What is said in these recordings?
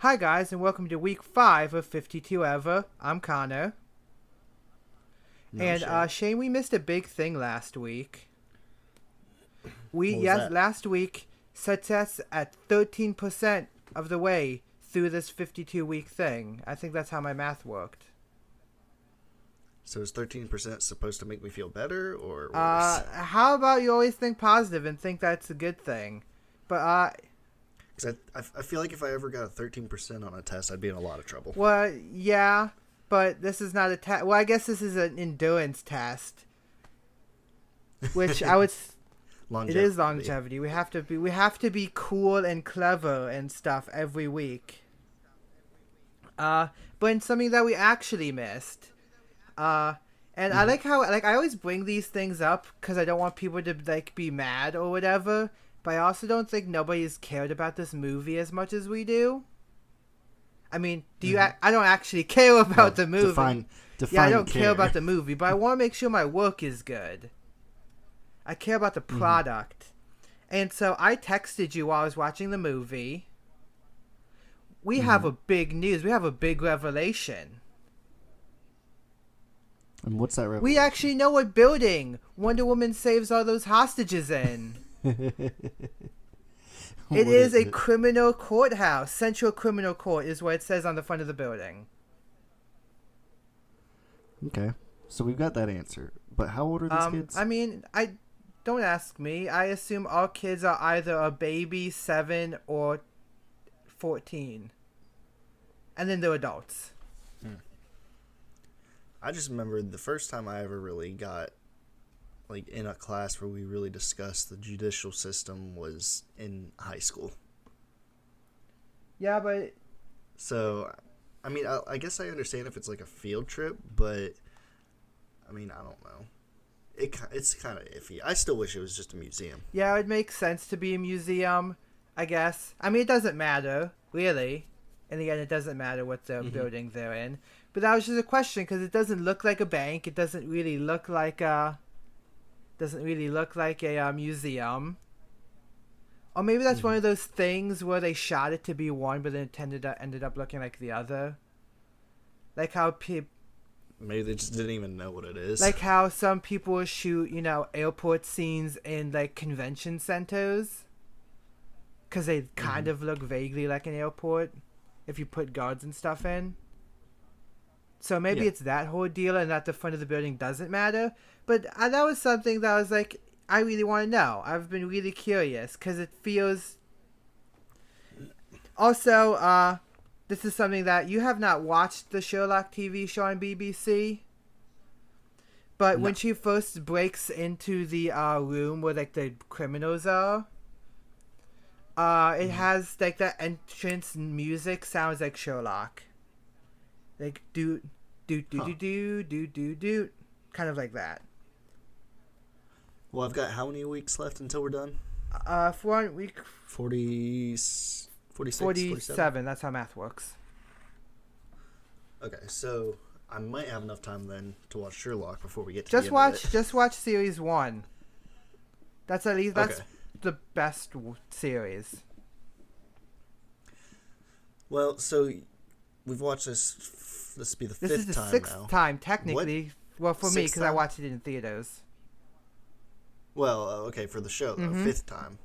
Hi guys, and welcome to week 5 of 52 Ever. I'm Connor. No, I'm And Shane. Shane, we missed a big thing last week. What was that? Last week set us at 13% of the way through this 52-week thing. I think that's how my math worked. So is 13% supposed to make me feel better or worse? How about you always think positive and think that's a good thing? But Because I feel like if I ever got a 13% on a test, I'd be in a lot of trouble. well, yeah, but this is not a test. Well, I guess this is an endurance test, which I would. It Longevity. is longevity. We have to be cool and clever and stuff every week. But in something that we actually missed. And I like how I always bring these things up because I don't want people to be mad or whatever. But I also don't think nobody's cared about this movie as much as we do. I mean, do you? I don't actually care about the movie. Define Yeah, I don't care. care about the movie, but I want to make sure my work is good. I care about the product. And so I texted you while I was watching the movie. We have a big news. We have a big revelation. And what's that revelation? We actually know what building Wonder Woman saves all those hostages in. It is a criminal courthouse. Central Criminal Court is what it says on the front of the building. Okay. So we've got that answer. But how old are these kids? I mean, don't ask me. I assume all kids are either a baby, 7, or 14. And then they're adults. I just remember the first time I ever really got in a class where we really discussed the judicial system was in high school. Yeah, but So, I mean, I guess I understand if it's like a field trip, but I mean, I don't know. It's kind of iffy. I still wish it was just a museum. yeah, it makes sense to be a museum, I guess. I mean, it doesn't matter, really. And again, it doesn't matter what the building they're in. But that was just a question because it doesn't look like a bank. It doesn't really look like a museum. Or maybe that's one of those things where they shot it to be one, but then it ended up looking like the other. Like how Maybe they just didn't even know what it is. like how some people shoot, airport scenes in convention centers, because they kind of look vaguely like an airport if you put guards and stuff in. So maybe it's that whole deal, and that the front of the building doesn't matter. But that was something that I was like, I really want to know. I've been really curious because it feels. Also, this is something that you have not watched the Sherlock TV show on BBC. But No. when she first breaks into the room where the criminals are, it has the entrance music sounds like Sherlock. Like doot doot doot doot doot doot doot, kind of like that. Well, I've got how many weeks left until we're done? For 1 week, 46, 47. 47? That's how math works. Okay, so I might have enough time then to watch Sherlock before we get to the end of it. Just watch series 1. That's Okay. the best series. Well, so we've watched this. This will be the This fifth is the time 6th now. time technically. Well, for me, Sixth because I time? watched it in theaters. Well, okay, for the show though, fifth time.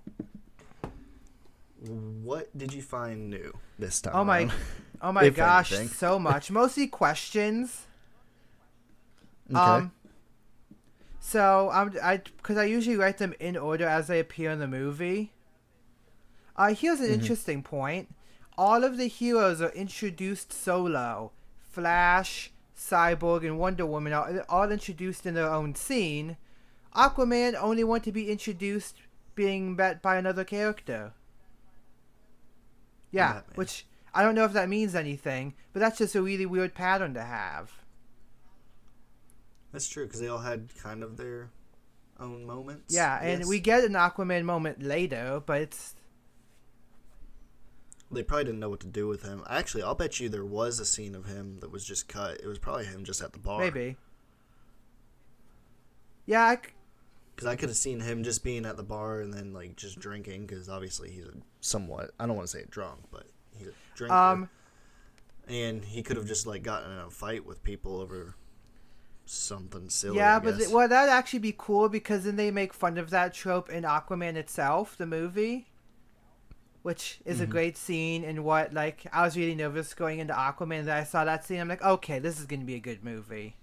What did you find new this time? around? Oh my If gosh, anything. so much. Mostly questions. Okay. So because I usually write them in order as they appear in the movie. Here's an interesting point. All of the heroes are introduced solo. Flash, Cyborg, and Wonder Woman are all introduced in their own scene. Aquaman only want to be introduced being met by another character. Yeah, Batman. which I don't know if that means anything, but that's just a really weird pattern to have. That's true because they all had kind of their own moments. Yeah, I and guess. we get an Aquaman moment later, but it's They probably didn't know what to do with him. Actually, I'll bet you there was a scene of him that was just cut. It was probably him just at the bar. maybe. Yeah, Because I could have seen him just being at the bar and then just drinking. Because obviously he's somewhat. I don't want to say drunk, but he's a drinker, and he could have just like gotten in a fight with people over something silly. Yeah, I but guess. well, that'd actually be cool because then they make fun of that trope in Aquaman itself, the movie, which is a great scene. And what, like, I was really nervous going into Aquaman, and then I saw that scene. I'm like, okay, this is gonna be a good movie.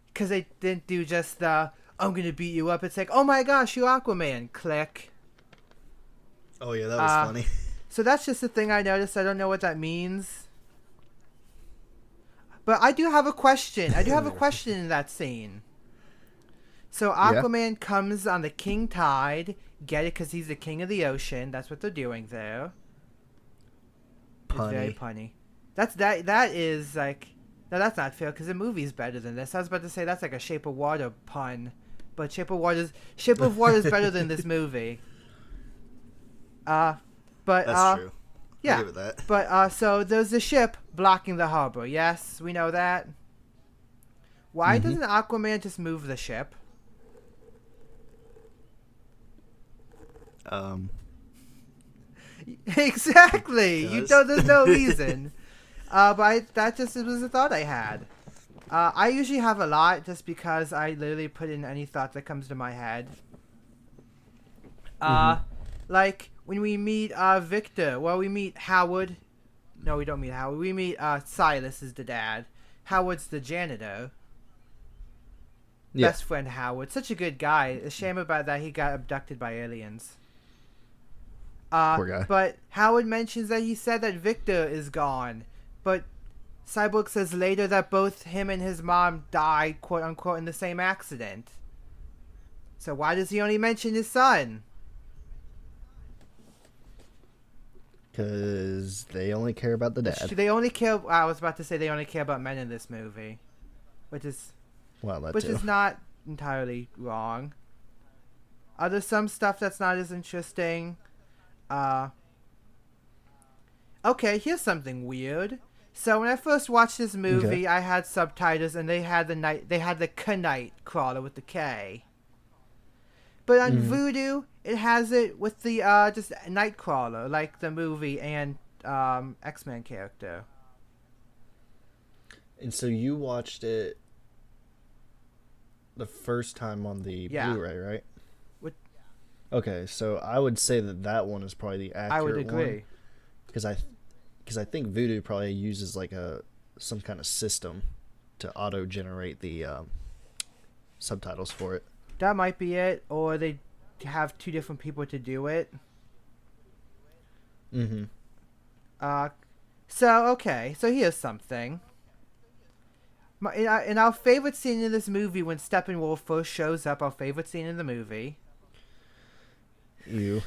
Because they didn't do just the I'm gonna beat you up. It's like, oh my gosh, you're Aquaman. Click. Oh yeah, that was funny. So that's just the thing I noticed. I don't know what that means. But I do have a question. I do have a question in that scene. So Aquaman comes on the king tide. Get it? Because he's the king of the ocean. That's what they're doing there. Punny. It's very punny. That is like... No, that's not fair because the movie's better than this. I was about to say that's like a Shape of Water pun. But Shape of Water is better than this movie. But That's true. Yeah. I'll give it that. But so there's a ship blocking the harbor. Yes, we know that. Why doesn't Aquaman just move the ship? Exactly. There's no reason. That just was a thought I had. I usually have a lot just because I literally put in any thought that comes to my head. Like when we meet Victor, well, we meet Howard. No, we don't meet Howard. We meet Silas is the dad. Howard's the janitor. Best friend Howard. Such a good guy. A shame about that he got abducted by aliens. Poor guy. But Howard mentions that he said that Victor is gone. But Cyborg says later that both him and his mom died, quote unquote, in the same accident. So why does he only mention his son? Because they only care about the dad. They only care. I was about to say they only care about men in this movie, which is not entirely wrong. There's some stuff that's not as interesting. Okay, here's something weird. So when I first watched this movie, I had subtitles and they had the Knight crawler with the K. But on Vudu, it has it with the just Nightcrawler, like the movie and X-Men character. And so you watched it the first time on the Blu-ray, right? Okay, so I would say that one is probably the accurate one. I would agree. Because I think Vudu probably uses like some kind of system to auto-generate the subtitles for it. That might be it, or they have two different people to do it. So here's something. In our favorite scene in this movie, when Steppenwolf first shows up, our favorite scene in the movie. Ew.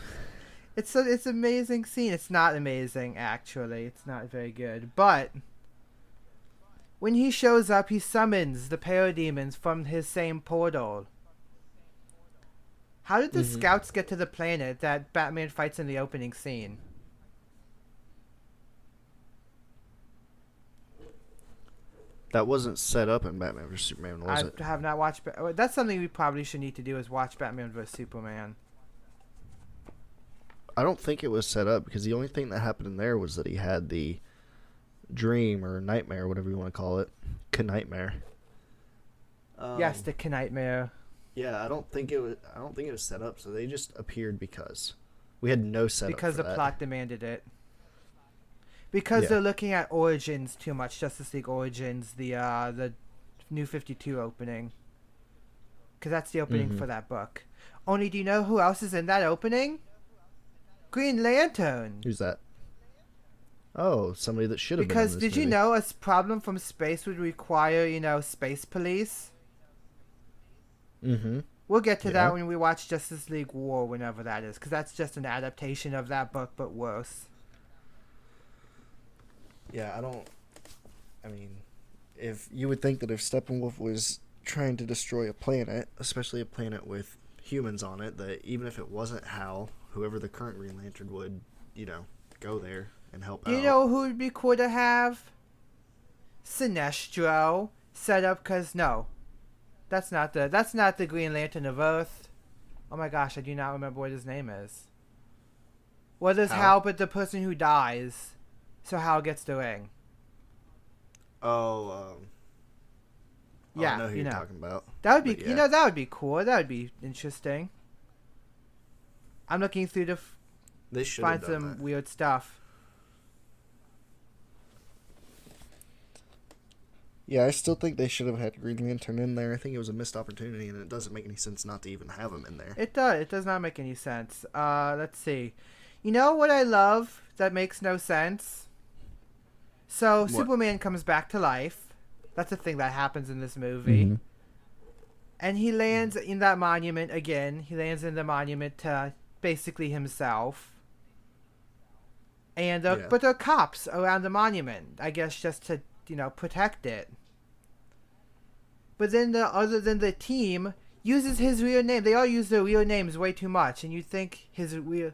It's an amazing scene. It's not amazing, actually. It's not very good. But when he shows up, he summons the parademons from his same portal. How did the scouts get to the planet that Batman fights in the opening scene? That wasn't set up in Batman vs Superman, was it? I have not watched... That's something we probably should need to do, is watch Batman vs Superman. I don't think it was set up, because the only thing that happened in there was that he had the dream or nightmare, whatever you want to call it. Nightmare. Yes, the Nightmare. Yeah, I don't think it was set up, so they just appeared because we had no setup. Because for the that. plot demanded it. Because they're looking at Origins too much, Justice League Origins, the New 52 opening. Because that's the opening for that book. Only, do you know who else is in that opening? Green Lantern. Who's that? Oh, somebody that should have been in this did you movie. know a problem from space would require, space police? We'll get to that when we watch Justice League War, whenever that is, because that's just an adaptation of that book, but worse. Yeah, if you would think that if Steppenwolf was trying to destroy a planet, especially a planet with humans on it, that even if it wasn't Hal, whoever the current Green Lantern would, go there and help out. You know who would be cool to have? Sinestro set up, because no. That's not the Green Lantern of Earth. Oh my gosh, I do not remember what his name is. What is Hal but the person who dies? So Hal gets the ring. Yeah, I know who you're talking about. That would be, that would be cool. That would be interesting. I'm looking through to they should find some weird stuff. Yeah, I still think they should have had Green Lantern in there. I think it was a missed opportunity, and it doesn't make any sense not to even have him in there. It does. It does not make any sense. Let's see. You know what I love that makes no sense? So what? Superman comes back to life. That's a thing that happens in this movie. Mm-hmm. And he lands in that monument again. He lands in the monument to basically himself. And but there are cops around the monument, I guess, just to, protect it. But then other than the team uses his real name. They all use their real names way too much, and you think his real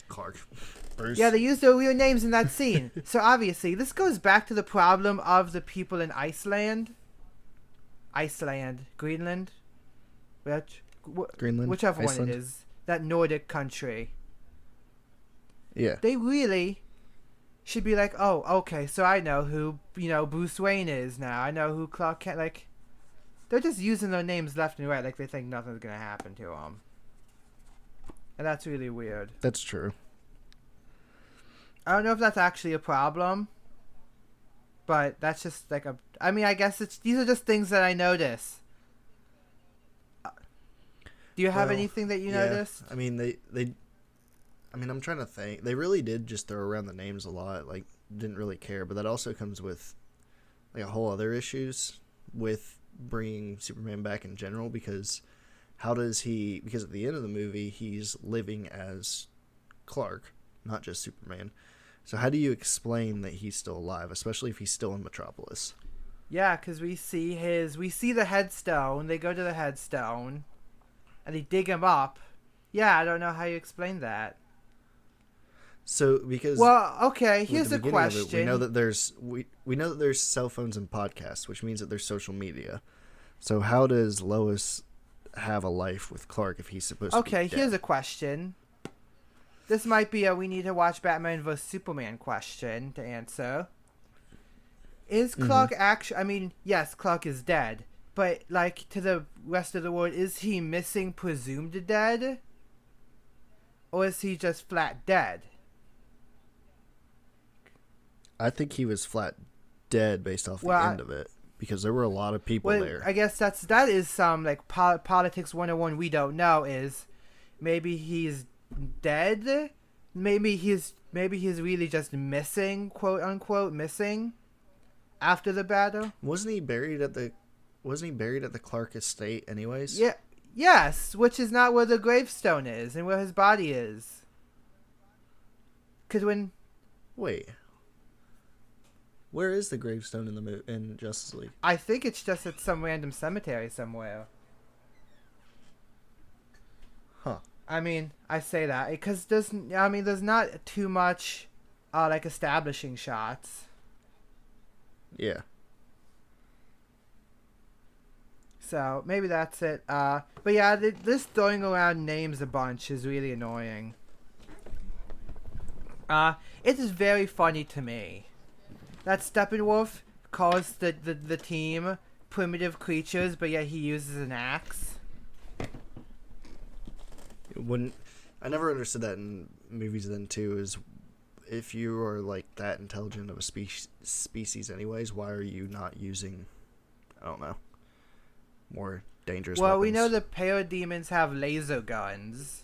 Clark. Bruce. Yeah, they use their real names in that scene. So obviously, this goes back to the problem of the people in Greenland, Greenland, whichever Iceland. one it is, that Nordic country. Yeah. They really should be like, oh, okay, so I know who, Bruce Wayne is now. I know who Clark Kent, like, they're just using their names left and right like they think nothing's going to happen to them. And that's really weird. That's true. I don't know if that's actually a problem, but that's just like I guess these are just things that I notice. Do you have anything that you noticed? I mean, I'm trying to think. They really did just throw around the names a lot. Like, didn't really care. But that also comes with like a whole other issues with bringing Superman back in general. Because because at the end of the movie, he's living as Clark, not just Superman. So how do you explain that he's still alive, especially if he's still in Metropolis? Yeah, because we see the headstone. They go to the headstone, and they dig him up. Yeah, I don't know how you explain that. So because here's a question. We know that there's cell phones and podcasts, which means that there's social media. So how does Lois have a life with Clark if he's supposed to be dead? Here's a question. This might be a we need to watch Batman vs. Superman question to answer. Is Clark actually... I mean, yes, Clark is dead. But, like, to the rest of the world, is he missing presumed dead? Or is he just flat dead? I think he was flat dead based off the end of it. Because there were a lot of people there. I guess that is some, like, politics 101 we don't know is maybe he's dead. Maybe he's really just missing, quote unquote, missing after the battle. Wasn't he buried at the Clark estate anyways? Yeah. Yes, which is not where the gravestone is and where his body is. Wait. Where is the gravestone in Justice League? I think it's just at some random cemetery somewhere. Huh. I mean, I say that because there's not too much, like, establishing shots. Yeah. So maybe that's it. But yeah, this throwing around names a bunch is really annoying. It is very funny to me that Steppenwolf calls the team primitive creatures, but yet he uses an axe. I never understood that in movies then too, is if you are like that intelligent of a species anyways, why are you not using, I don't know, more dangerous weapons? We know the parademons have laser guns.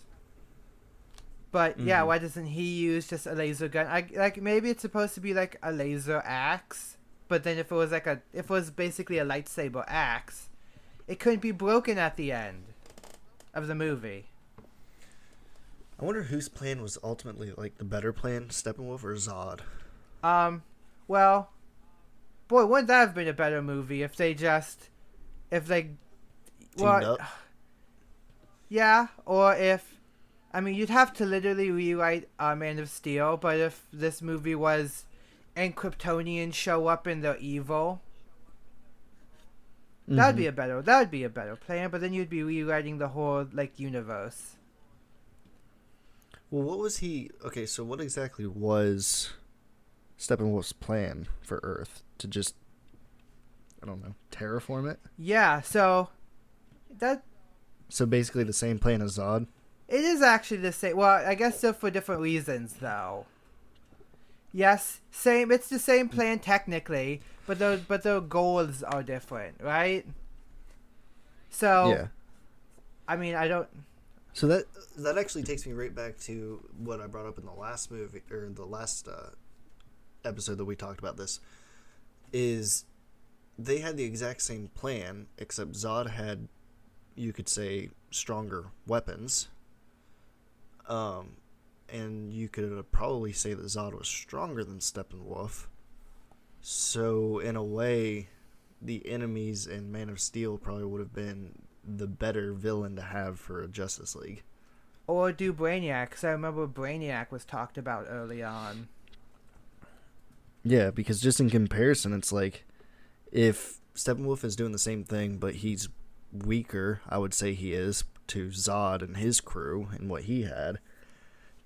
But yeah, why doesn't he use just a laser gun? Maybe it's supposed to be like a laser axe, but then if it was basically a lightsaber axe, it couldn't be broken at the end of the movie. I wonder whose plan was ultimately like the better plan, Steppenwolf or Zod? Well, boy, wouldn't that have been a better movie if they teamed up? Yeah, or you'd have to literally rewrite Man of Steel, but if this movie was and Kryptonians show up and they're evil, that would be a better plan, but then you'd be rewriting the whole, like, universe. Well, what was he? Okay, so what exactly was Steppenwolf's plan for Earth? To just, I don't know, terraform it? Yeah, so that. So basically the same plan as Zod? It is actually the same. Well, I guess so for different reasons, though. Yes, same. It's the same plan technically, but the goals are different, right? So, yeah. I mean, I don't. So that actually takes me right back to what I brought up in the last movie or the last episode that we talked about. This is they had the exact same plan, except Zod had, you could say, stronger weapons. And you could probably say that Zod was stronger than Steppenwolf. So, in a way, the enemies in Man of Steel probably would have been the better villain to have for a Justice League. Or do Brainiac, because I remember Brainiac was talked about early on. Yeah, because just in comparison, it's like, if Steppenwolf is doing the same thing, but he's weaker, I would say he is, to Zod and his crew and what he had,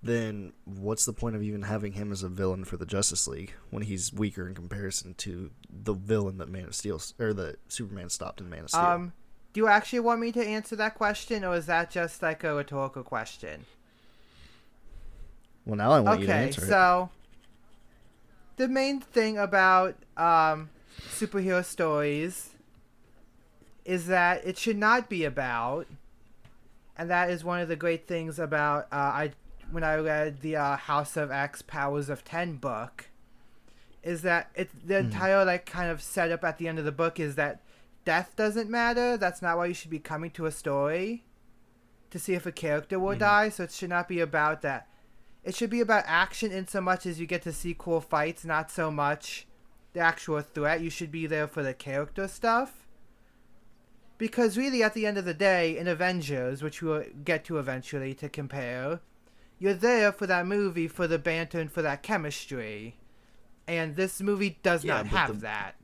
then what's the point of even having him as a villain for the Justice League when he's weaker in comparison to the villain that Man of Steel or that Superman stopped in Man of Steel? Do you actually want me to answer that question, or is that just like a rhetorical question? Well, now I want you to answer it. Okay, so the main thing about superhero stories is that it should not be about, and that is one of the great things about when I read the House of X Powers of 10 book, is that the entire like kind of setup at the end of the book is that death doesn't matter. That's not why you should be coming to a story, to see if a character will die. So it should not be about that. It should be about action in so much as you get to see cool fights, not so much the actual threat. You should be there for the character stuff. Because really, at the end of the day, in Avengers, which we'll get to eventually to compare, you're there for that movie, for the banter, and for that chemistry. And this movie does not have that.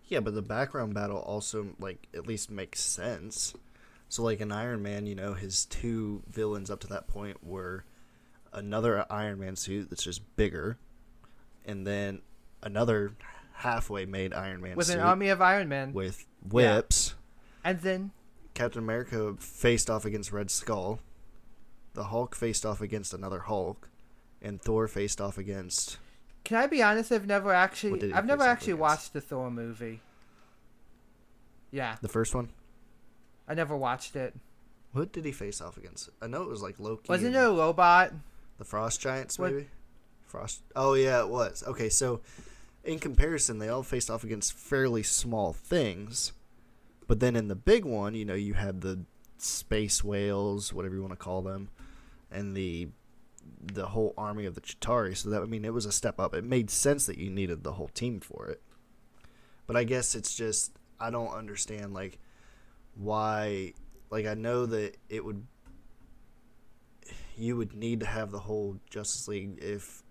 Yeah, but the background battle also, like, at least makes sense. So, like, in Iron Man, you know, his two villains up to that point were another Iron Man suit that's just bigger, and then another halfway made Iron Man with suit. With an army of Iron Men. With whips. Yeah. And then Captain America faced off against Red Skull. The Hulk faced off against another Hulk. And Thor faced off against... Can I be honest? I've never actually watched the Thor movie. Yeah. The first one? I never watched it. What did he face off against? I know it was like Loki. Wasn't it a robot? The Frost Giants, maybe? Oh, yeah, it was. Okay, so in comparison, they all faced off against fairly small things. But then in the big one, you know, you had the space whales, whatever you want to call them, and the whole army of the Chitauri. So that, I mean, it was a step up. It made sense that you needed the whole team for it. But I guess it's just, I don't understand, like, why, like, I know that you would need to have the whole Justice League if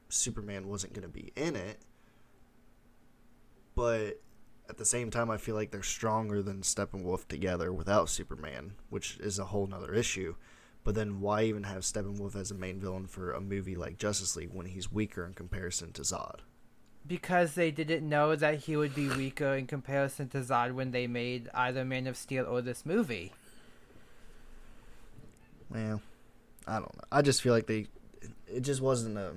Superman wasn't going to be in it. But at the same time, I feel like they're stronger than Steppenwolf together without Superman, which is a whole nother issue. But then why even have Steppenwolf as a main villain for a movie like Justice League when he's weaker in comparison to Zod? Because they didn't know that he would be weaker in comparison to Zod when they made either Man of Steel or this movie. Well, I don't know. I just feel like it just wasn't a...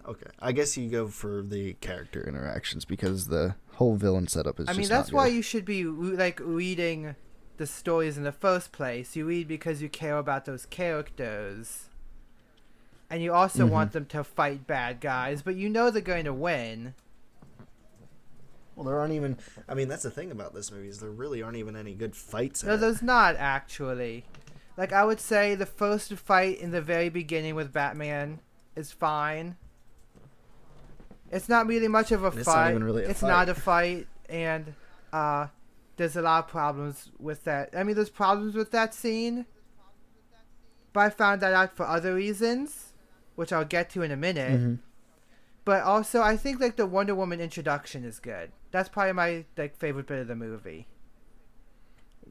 Okay, I guess you go for the character interactions because the whole villain setup is just not that's good. why you should be, like, reading the stories in the first place. You read because you care about those characters. And you also want them to fight bad guys, but you know they're going to win. Well, there aren't even... I mean, that's the thing about this movie, is there really aren't even any good fights in it. No, there's not, actually. Like, I would say the first fight in the very beginning with Batman is fine. It's not really much of a fight. It's not even really a fight. It's not a fight, and there's a lot of problems with that. I mean, there's problems with that scene, but I found that out for other reasons, which I'll get to in a minute. But also, I think, like, the Wonder Woman introduction is good. That's probably my, like, favorite bit of the movie.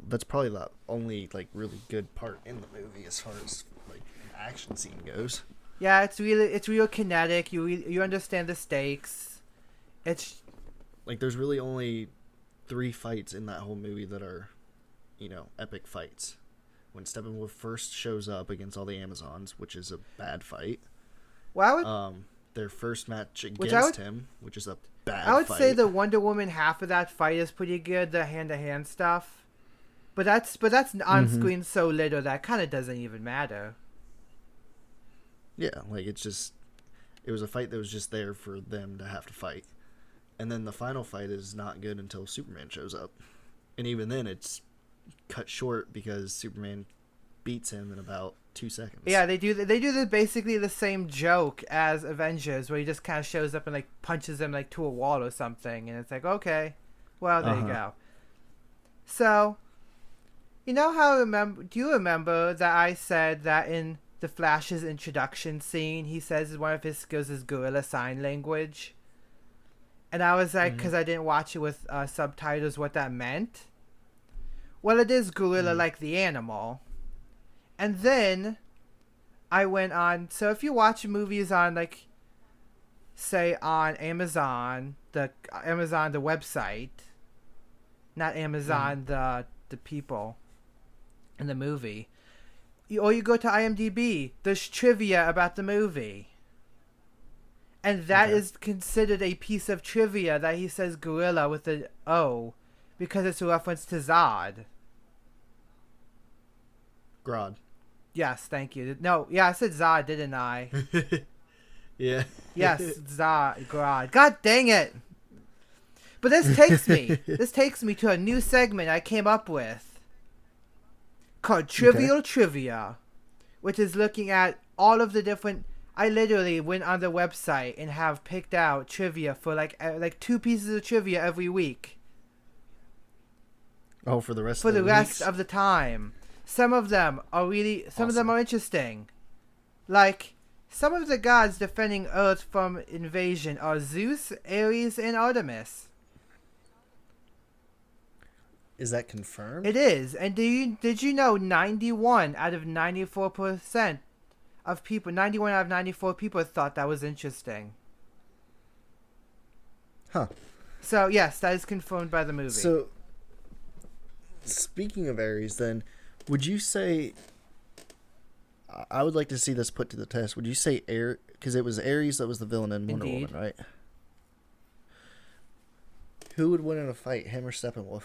That's probably the only, like, really good part in the movie as far as action scene goes. Yeah, it's real kinetic. You understand the stakes. It's like there's really only 3 fights in that whole movie that are, epic fights. When Steppenwolf first shows up against all the Amazons, which is a bad fight. Well, their first match against him, which is a bad fight. I would say the Wonder Woman half of that fight is pretty good, the hand-to-hand stuff. But that's on screen so little that kind of doesn't even matter. Yeah, like it was a fight that was just there for them to have to fight. And then the final fight is not good until Superman shows up. And even then it's cut short because Superman beats him in about 2 seconds. Yeah, they do basically the same joke as Avengers, where he just kind of shows up and like punches him like to a wall or something, and it's like, okay, well, there you go. So, do you remember that I said that in the Flash's introduction scene, he says one of his skills is gorilla sign language? And I was like, because I didn't watch it with subtitles, what that meant. Well, it is gorilla like the animal. And then I went on, so if you watch movies on, like, say on Amazon, the website, not Amazon, the people in the movie, or you go to IMDb, there's trivia about the movie. And that is considered a piece of trivia that he says gorilla with an O, because it's a reference to Zod. Grodd. Yes, thank you. No, yeah, I said Zod, didn't I? Yeah. Yes, Zod, Grodd. God dang it! But this takes me to a new segment I came up with called Trivial Trivia, which is looking at all of the different. I literally went on the website and have picked out trivia for like 2 pieces of trivia every week. Oh, for the rest of the time. Some of them are interesting. Like, some of the gods defending Earth from invasion are Zeus, Ares, and Artemis. Is that confirmed? It is. And did you know 91 out of 94% of people, 91 out of 94 people thought that was interesting. Huh. So, yes, that is confirmed by the movie. So, speaking of Ares, then, would you say, I would like to see this put to the test, would you say because it was Ares that was the villain in Wonder Woman, right? Who would win in a fight, him or Steppenwolf?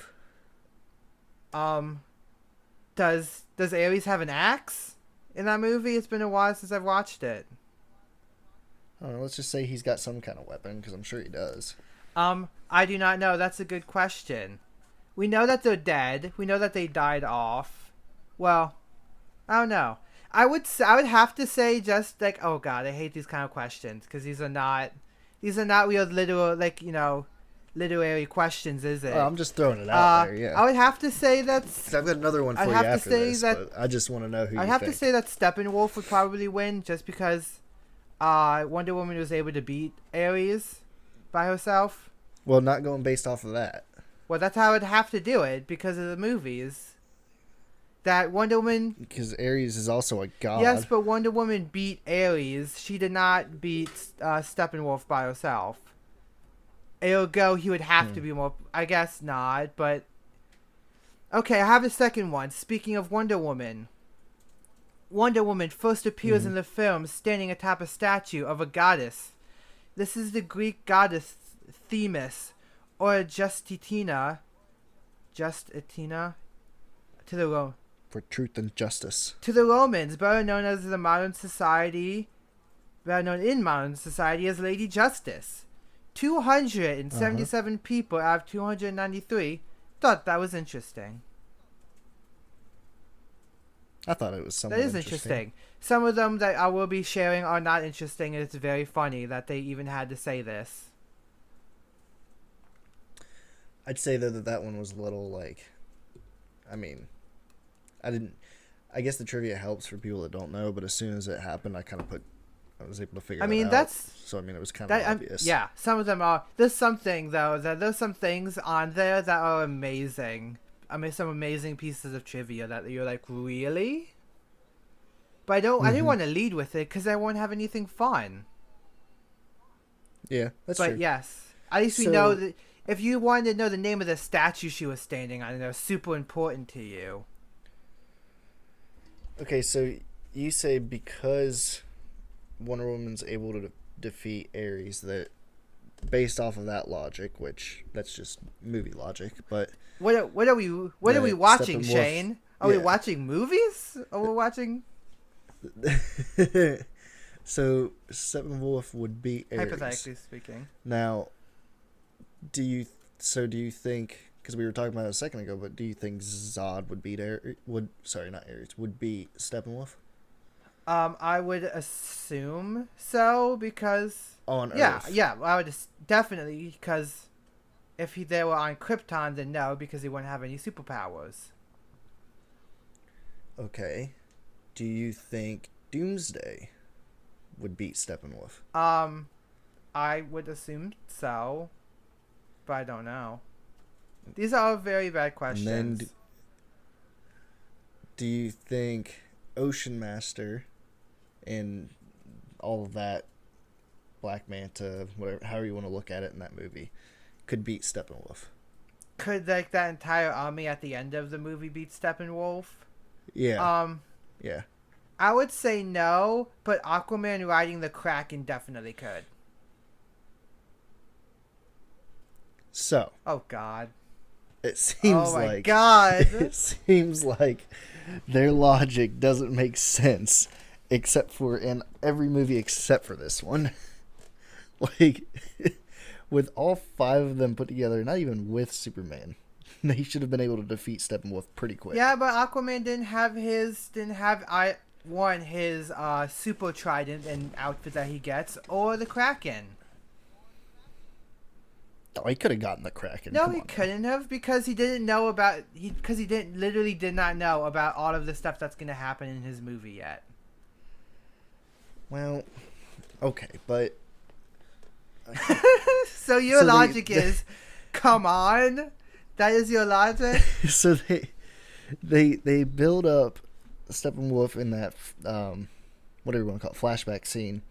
Does Ares have an axe in that movie? It's been a while since I've watched it. I don't know, let's just say he's got some kind of weapon, because I'm sure he does. I do not know. That's a good question. We know that they're dead. We know that they died off. Well, I don't know. I would have to say just like, oh god, I hate these kind of questions because these are not real literal, like, literary questions, is it? Well, I'm just throwing it out there. Yeah. I would have to say that's. I've got another one for you after this, but I just want to know who. I'd have to say that Steppenwolf would probably win just because Wonder Woman was able to beat Ares by herself. Well, not going based off of that. Well, that's how I would have to do it because of the movies. That Wonder Woman... Because Ares is also a god. Yes, but Wonder Woman beat Ares. She did not beat Steppenwolf by herself. Ergo, he would have to be more... I guess not, but... Okay, I have a second one. Speaking of Wonder Woman. Wonder Woman first appears in the film standing atop a statue of a goddess. This is the Greek goddess Themis, or Justitina. To the for truth and justice. To the Romans, better known in modern society as Lady Justice. 277 people out of 293 thought that was interesting. I thought it was somewhat That is interesting. Some of them that I will be sharing are not interesting, and it's very funny that they even had to say this. I'd say though that one was a little like, I guess the trivia helps for people that don't know, but as soon as it happened, I was able to figure it out. So it was kind of obvious. Yeah, some of them are. There's some things on there that are amazing. Some amazing pieces of trivia that you're like, really? But I didn't want to lead with it because I won't have anything fun. Yeah, that's true. But yes, at least we know that if you wanted to know the name of the statue she was standing on, it was super important to you. Okay, so you say because Wonder Woman's able to defeat Ares, that based off of that logic, which that's just movie logic, but what are we watching, Shane? Are we watching movies? Or we're watching? So Steppenwolf would be Ares. Hypothetically speaking. Now, do you think, because we were talking about it a second ago, but do you think Zod would beat would beat Steppenwolf? I would assume so because on Earth. Yeah, I would definitely, because if they were on Krypton, then no, because he wouldn't have any superpowers. Okay, do you think Doomsday would beat Steppenwolf? I would assume so, but I don't know. These are all very bad questions. And then, do you think Ocean Master and all of that, Black Manta, whatever, however you want to look at it in that movie, could beat Steppenwolf? Could that entire army at the end of the movie beat Steppenwolf? Yeah. Yeah. I would say no, but Aquaman riding the Kraken definitely could. So. Oh God. It seems God. It seems like their logic doesn't make sense, except for in every movie except for this one. Like, with all 5 of them put together, not even with Superman, they should have been able to defeat Steppenwolf pretty quick. Yeah, but Aquaman didn't have his super trident and outfit that he gets, or the Kraken. Oh, he could have gotten the Kraken. No, he couldn't have, because he didn't know about did not know about all of the stuff that's going to happen in his movie yet. Well, okay, but so your logic is, come on, that is your logic. So they build up Steppenwolf in that whatever you want to call it, flashback scene,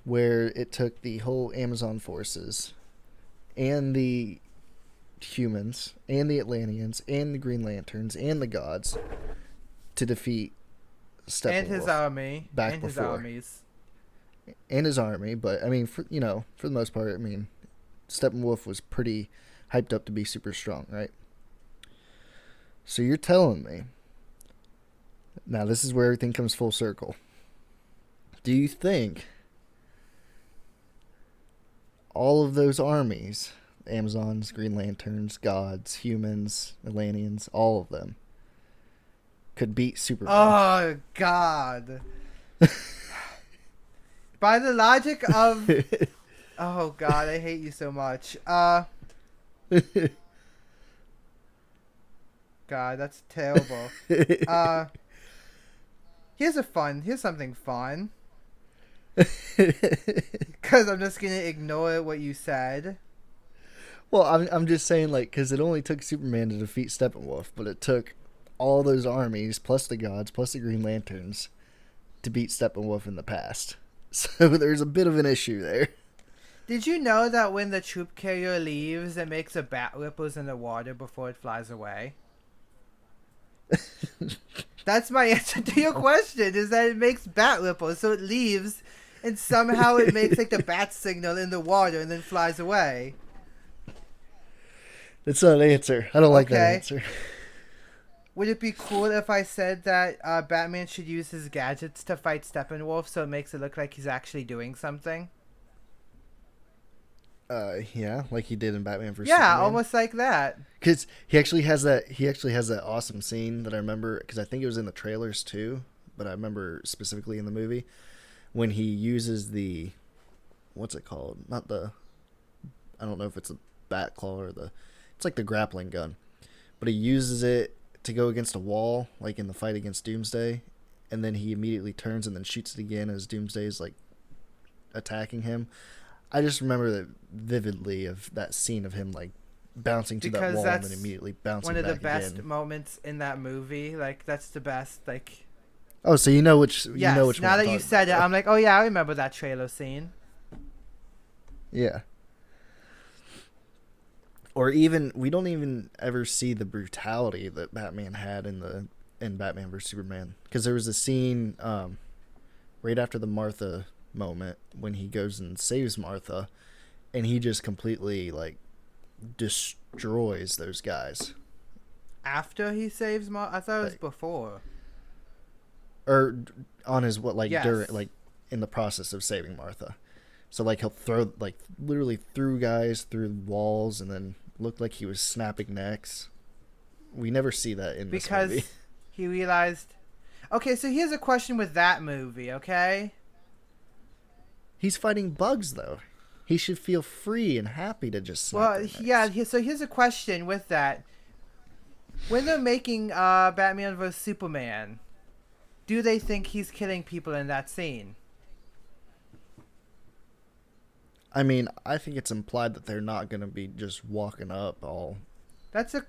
where it took the whole Amazon forces and the humans and the Atlanteans and the Green Lanterns and the gods to defeat Steppenwolf and his army back and before. his armies and his army. But I mean, for the most part, I mean, Steppenwolf was pretty hyped up to be super strong, right? So you're telling me, now this is where everything comes full circle, do you think all of those armies, Amazons, Green Lanterns, gods, humans, Atlanteans, all of them, could beat Superman? Oh God. By the logic of oh God, I hate you so much. God, that's terrible. Here's something fun. Because I'm just gonna ignore what you said. Well, I'm just saying, like, because it only took Superman to defeat Steppenwolf, but it took all those armies, plus the gods, plus the Green Lanterns, to beat Steppenwolf in the past. So there's a bit of an issue there. Did you know that when the troop carrier leaves, it makes a bat ripples in the water before it flies away? That's my answer to your question, is that it makes bat ripples, so it leaves, and somehow it makes like the bat signal in the water and then flies away. That's not an answer. I don't like that answer. Would it be cool if I said that Batman should use his gadgets to fight Steppenwolf so it makes it look like he's actually doing something? Yeah, like he did in Batman vs. Yeah, Superman. almost like that. Because he actually has that awesome scene that I remember, because I think it was in the trailers too, but I remember specifically in the movie when he uses the, what's it called? Not the, I don't know if it's a bat claw or it's like the grappling gun, but he uses it to go against a wall, like in the fight against Doomsday, and then he immediately turns and then shoots it again as Doomsday is like attacking him. I just remember that vividly of that scene of him like bouncing to that wall and then immediately bouncing back again. One of the best moments in that movie. Like, that's the best. Like, Oh, so you know which Yes, which now one that you said it, I'm like, oh yeah, I remember that trailer scene. Yeah. Or even we don't even ever see the brutality that Batman had in Batman vs Superman, because there was a scene right after the Martha moment when he goes and saves Martha, and he just completely like destroys those guys. After he saves Martha, I thought it was like, before. Or on his yes. during in the process of saving Martha. So like he'll throw literally threw guys through walls and then looked like he was snapping necks. We never see that in this movie. Because he realized. Okay, so here's a question with that movie. Okay. He's fighting bugs though. He should feel free and happy to just snap their necks. Yeah. So here's a question with that. When they're making Batman vs Superman, do they think he's killing people in that scene? I mean, I think it's implied that they're not going to be just walking up all That's a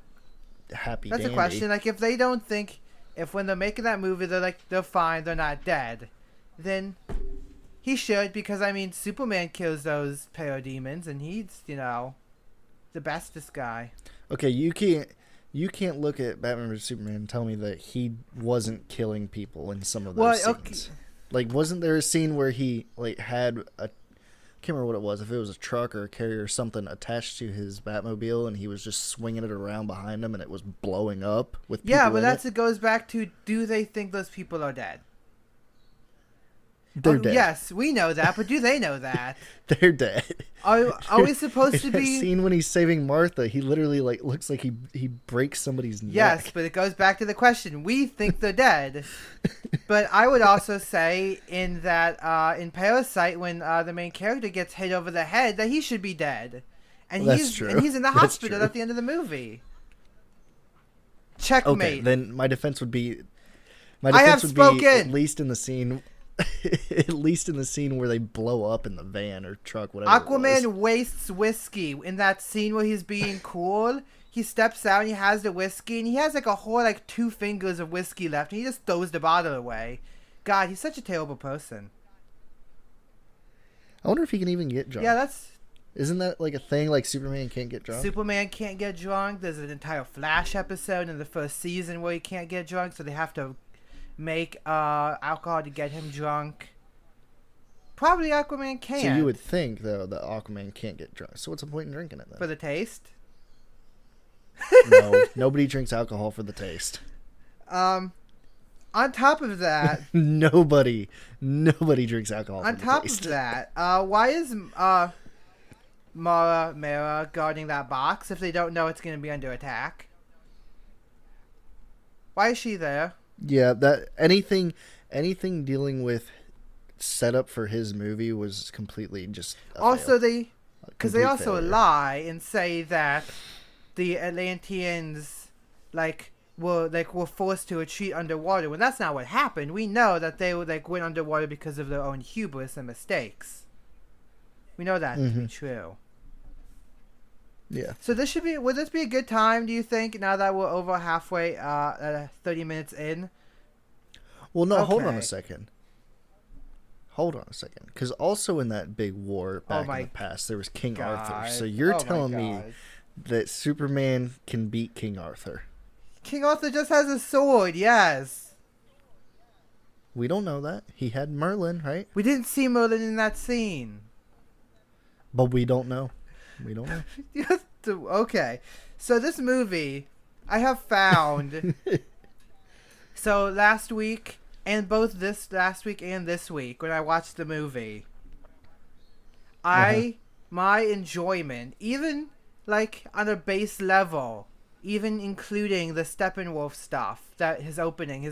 dandy. a question. Like, if they don't think, if when they're making that movie, they're like, they're fine, they're not dead, then he should, because, I mean, Superman kills those parademons, and he's, the bestest guy. Okay, you can't look at Batman vs Superman and tell me that he wasn't killing people in some of those scenes. Okay. Like, wasn't there a scene where he had a, I can't remember what it was, if it was a truck or a carrier or something attached to his Batmobile, and he was just swinging it around behind him and it was blowing up with people but it goes back to, do they think those people are dead? They're dead. Yes, we know that, but do they know that? They're dead. Are we supposed to be... That scene when he's saving Martha, he literally looks like he breaks somebody's neck. Yes, but it goes back to the question. We think they're dead. But I would also say in that in Parasite, when the main character gets hit over the head, that he should be dead. And that's true. And he's in the hospital at the end of the movie. Checkmate. Okay, then my defense would be... I have spoken! At least in the scene... At least in the scene where they blow up in the van or truck, whatever. Aquaman wastes whiskey in that scene where he's being cool. He steps out and he has the whiskey, and he has a whole 2 fingers of whiskey left, and he just throws the bottle away. God, he's such a terrible person. I wonder if he can even get drunk. Yeah, isn't that a thing? Like Superman can't get drunk? Superman can't get drunk. There's an entire Flash episode in the first season where he can't get drunk, so they have to make alcohol to get him drunk. Probably Aquaman can. So you would think though that Aquaman can't get drunk. So what's the point in drinking it then? For the taste? No, nobody drinks alcohol for the taste. On top of that, nobody drinks alcohol. On for the top taste. of that, why is Mara guarding that box if they don't know it's going to be under attack? Why is she there? Yeah, that anything dealing with setup for his movie was completely just also fail. They also failure. lie and say that the Atlanteans were forced to retreat underwater when that's not what happened. We know that they went underwater because of their own hubris and mistakes. We know that to be true. Yeah. So would this be a good time, do you think, now that we're over halfway 30 minutes in? Well, no, hold on a second. Because also in that big war back in the past, there was King Arthur. So you're telling me that Superman can beat King Arthur? King Arthur just has a sword, yes. We don't know that. He had Merlin, right? We didn't see Merlin in that scene. But we don't know. Okay. So this movie, I have found... So last week, and both this last week and this week, when I watched the movie, my enjoyment, even on a base level, even including the Steppenwolf stuff, that his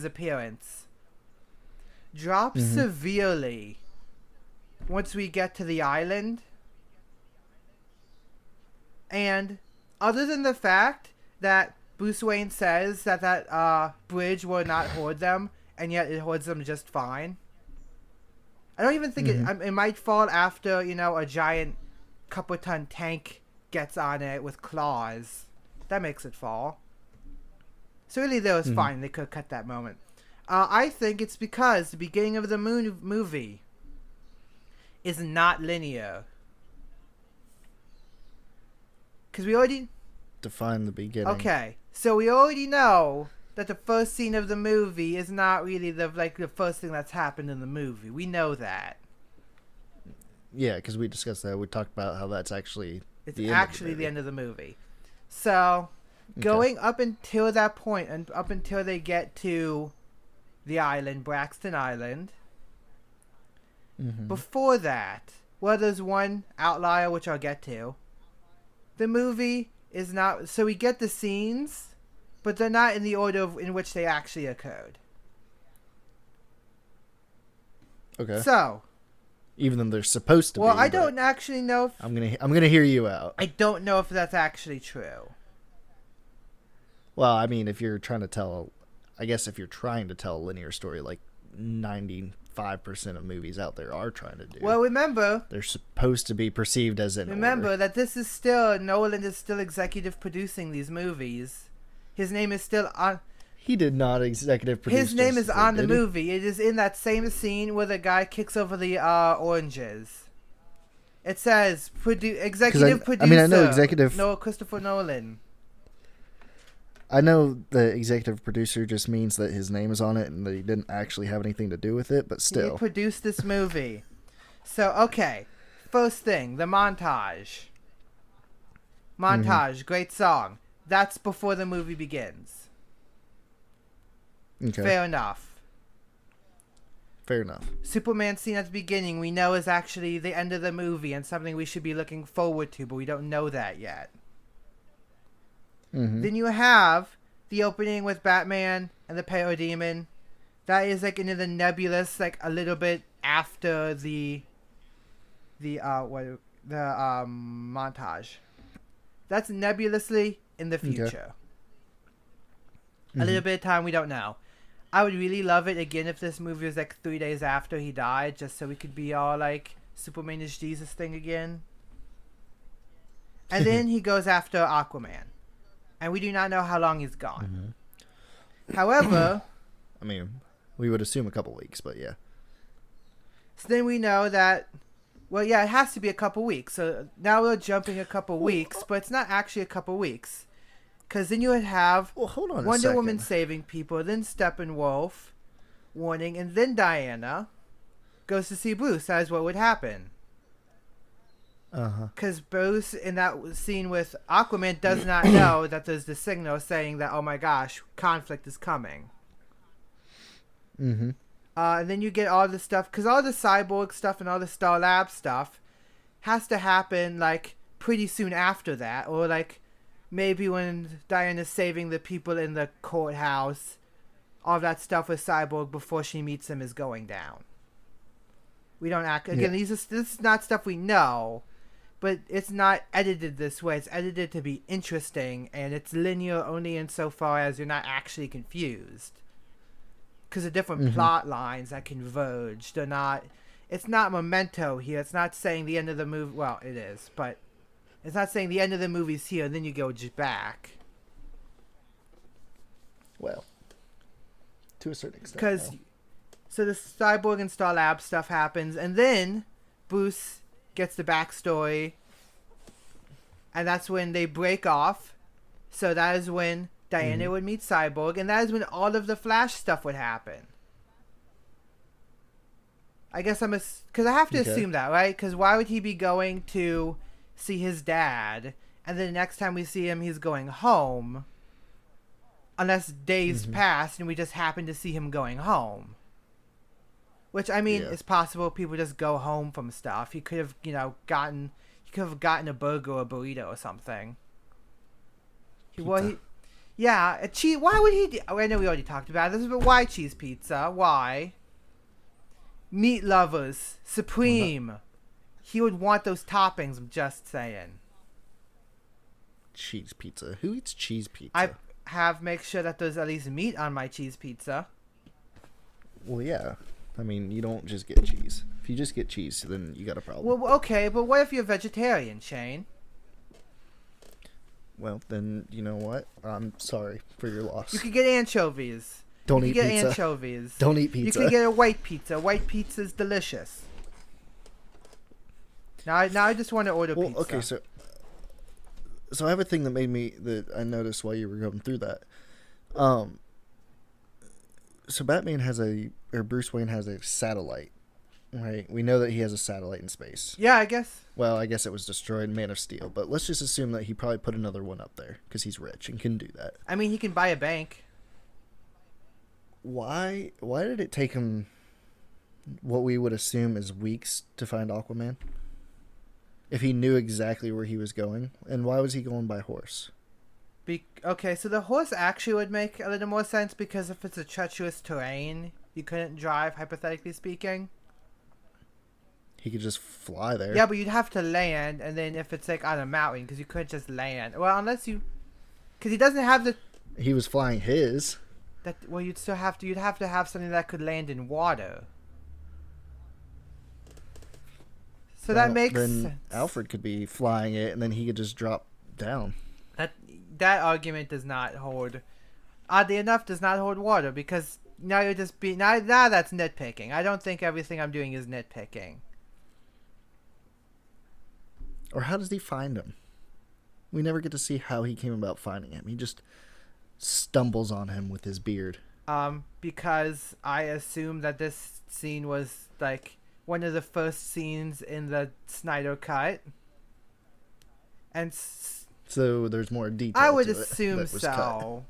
appearance, drops severely once we get to the island. And other than the fact that Bruce Wayne says that bridge will not hoard them, and yet it hoards them just fine. I don't even think it might fall after, a giant couple-ton tank gets on it with claws. That makes it fall. So really, that was fine. They could have cut that moment. I think it's because the beginning of the movie is not linear. Because we already... Define the beginning. Okay, so we already know that the first scene of the movie is not really the first thing that's happened in the movie. We know that. Yeah, because we discussed that. We talked about how that's actually the end of the movie. So, going up until that point, and up until they get to the island, Braxton Island, before that, well, there's one outlier, which I'll get to. The movie is not... So we get the scenes, but they're not in the order in which they actually occurred. Okay. So... Even though they're supposed to be. Well, I don't actually know if... I'm gonna hear you out. I don't know if that's actually true. Well, I mean, if you're trying to tell... I guess if you're trying to tell a linear story like 95% of movies out there are trying to do. Well, remember... They're supposed to be perceived as in Remember order. that this is still... Nolan is still executive producing these movies. His name is still on... He did not executive produce. His name is on the movie. It is in that same scene where the guy kicks over the oranges. It says executive producer. I mean, I know executive... No, Christopher Nolan. I know the executive producer just means that his name is on it and that he didn't actually have anything to do with it, but still. He produced this movie. So, okay. First thing, the montage. Great song. That's before the movie begins. Okay. Fair enough. Superman scene at the beginning we know is actually the end of the movie and something we should be looking forward to, but we don't know that yet. Then you have the opening with Batman and the Parademon. That is like into the nebulous, like a little bit after the montage. That's nebulously in the future. A little bit of time we don't know. I would really love it again if this movie was like 3 days after he died, just so we could be all like Superman is Jesus thing again. And then he goes after Aquaman. And we do not know how long he's gone. However... I mean, we would assume a couple weeks, but yeah. So then we know that... Well, yeah, it has to be a couple weeks. So now we're jumping a couple weeks, but it's not actually a couple weeks. Because then you would have hold on Wonder Woman saving people, then Steppenwolf warning, and then Diana goes to see Bruce. That is what would happen. Because Bruce, in that scene with Aquaman, does not know that there's the signal saying that, oh my gosh, conflict is coming. And then you get all the stuff, because all the Cyborg stuff and all the Star Lab stuff has to happen, like, pretty soon after that. Or, like, maybe when Diana's saving the people in the courthouse, all that stuff with Cyborg before she meets him is going down. We don't again, this is not stuff we know. But it's not edited this way. It's edited to be interesting, and it's linear only insofar as you're not actually confused. Because of different plot lines that converge. They're not... It's not Memento here. It's not saying the end of the movie... Well, it is, but... It's not saying the end of the movie's here, and then you go back. Well, to a certain extent. Because... So the Cyborg and Star Lab stuff happens, and then Bruce... gets the backstory, and that's when they break off. So that is when Diana would meet Cyborg, and that is when all of the Flash stuff would happen. I guess because I have to assume that, right? Because why would he be going to see his dad, and then the next time we see him, he's going home, unless days passed and we just happen to see him going home. Which, I mean, it's possible people just go home from stuff. He could have, gotten a burger or a burrito or something. Why would he... I know we already talked about this, but why cheese pizza? Why? Meat lovers. Supreme. He would want those toppings, I'm just saying. Cheese pizza. Who eats cheese pizza? I make sure that there's at least meat on my cheese pizza. Well, yeah. I mean, you don't just get cheese. If you just get cheese, then you got a problem. Well, okay, but what if you're vegetarian, Shane? Well, then, you know what? I'm sorry for your loss. You could get anchovies. Don't you eat can get pizza. anchovies. Don't eat pizza. You can get a white pizza. White pizza is delicious. Now I just want to order pizza. Okay, so I have a thing that I noticed while you were going through that. So Bruce Wayne has a satellite, right? We know that he has a satellite in space. Yeah, I guess. Well, I guess it was destroyed in Man of Steel, but let's just assume that he probably put another one up there because he's rich and can do that. I mean, he can buy a bank. Why did it take him what we would assume is weeks to find Aquaman? If he knew exactly where he was going, and why was he going by horse? Okay, so the horse actually would make a little more sense because if it's a treacherous terrain, you couldn't drive, hypothetically speaking. He could just fly there. Yeah, but you'd have to land, and then if it's like on a mountain, because you couldn't just land. Well, unless you, because he doesn't have the. He was flying his. You'd have to have something that could land in water. So that makes sense. Alfred could be flying it, and then he could just drop down. That argument does not hold. Oddly enough, does not hold water because now you're just now that's nitpicking. I don't think everything I'm doing is nitpicking. Or how does he find him? We never get to see how he came about finding him. He just stumbles on him with his beard. Because I assume that this scene was like one of the first scenes in the Snyder Cut. And so there's more detail. I would to assume it so.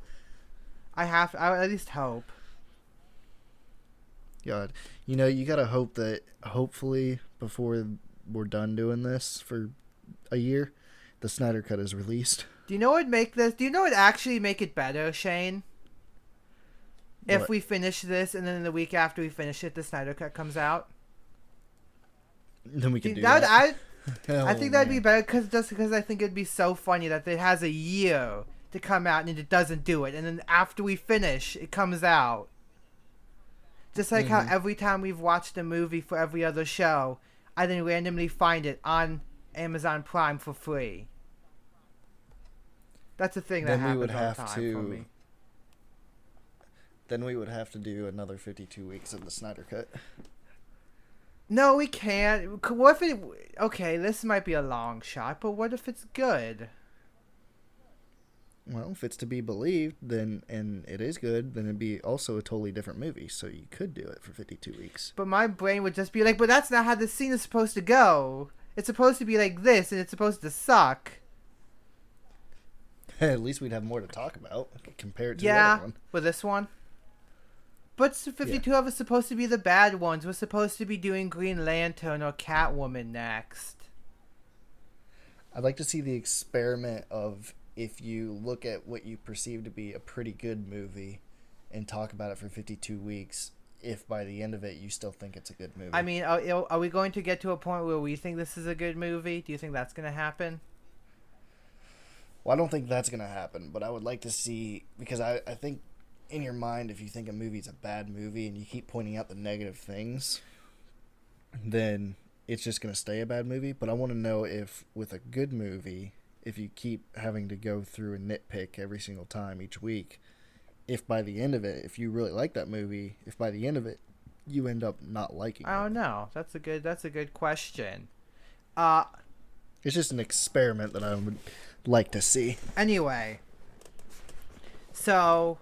I would at least hope. God, you gotta hope that hopefully before we're done doing this for a year, the Snyder Cut is released. Do you know what would actually make it better, Shane? If we finish this and then the week after we finish it, the Snyder Cut comes out. Then we can do that. I think that'd be better because I think it'd be so funny that it has a year to come out and it doesn't do it, and then after we finish, it comes out. Just like how every time we've watched a movie for every other show, I then randomly find it on Amazon Prime for free. That's a thing that happens all the time for me. Then we would have to do another 52 weeks of the Snyder Cut. No, we can't. What if it... Okay, this might be a long shot, but what if it's good? Well, if it's to be believed, then and it is good, then it'd be also a totally different movie. So you could do it for 52 weeks. But my brain would just be like, but that's not how the scene is supposed to go. It's supposed to be like this, and it's supposed to suck. At least we'd have more to talk about compared to the other one. With this one. But 52 of us supposed to be the bad ones. We're supposed to be doing Green Lantern or Catwoman next. I'd like to see the experiment of if you look at what you perceive to be a pretty good movie and talk about it for 52 weeks, if by the end of it you still think it's a good movie. I mean, are we going to get to a point where we think this is a good movie? Do you think that's going to happen? Well, I don't think that's going to happen, but I would like to see, because I think in your mind, if you think a movie's a bad movie and you keep pointing out the negative things, then it's just going to stay a bad movie. But I want to know if with a good movie, if you keep having to go through and nitpick every single time each week, if by the end of it, if you really like that movie, if by the end of it you end up not liking it. I don't know. That's a good question. It's just an experiment that I would like to see. Anyway, so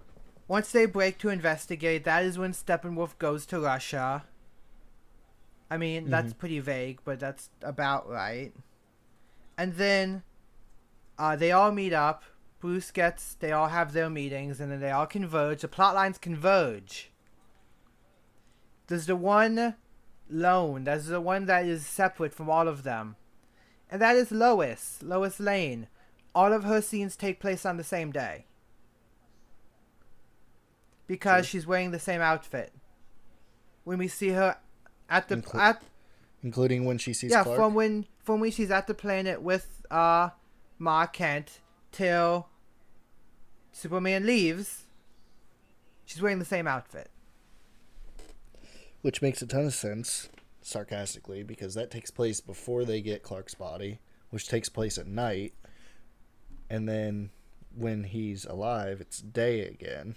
once they break to investigate, that is when Steppenwolf goes to Russia. I mean, that's pretty vague, but that's about right. And then they all meet up. They all have their meetings, and then they all converge. The plot lines converge. There's the one lone. There's the one that is separate from all of them. And that is Lois Lane. All of her scenes take place on the same day. Because she's wearing the same outfit. When we see her at the... including when she sees Clark? Yeah, from when she's at the planet with Ma Kent till Superman leaves, she's wearing the same outfit. Which makes a ton of sense, sarcastically, because that takes place before they get Clark's body, which takes place at night. And then when he's alive, it's day again.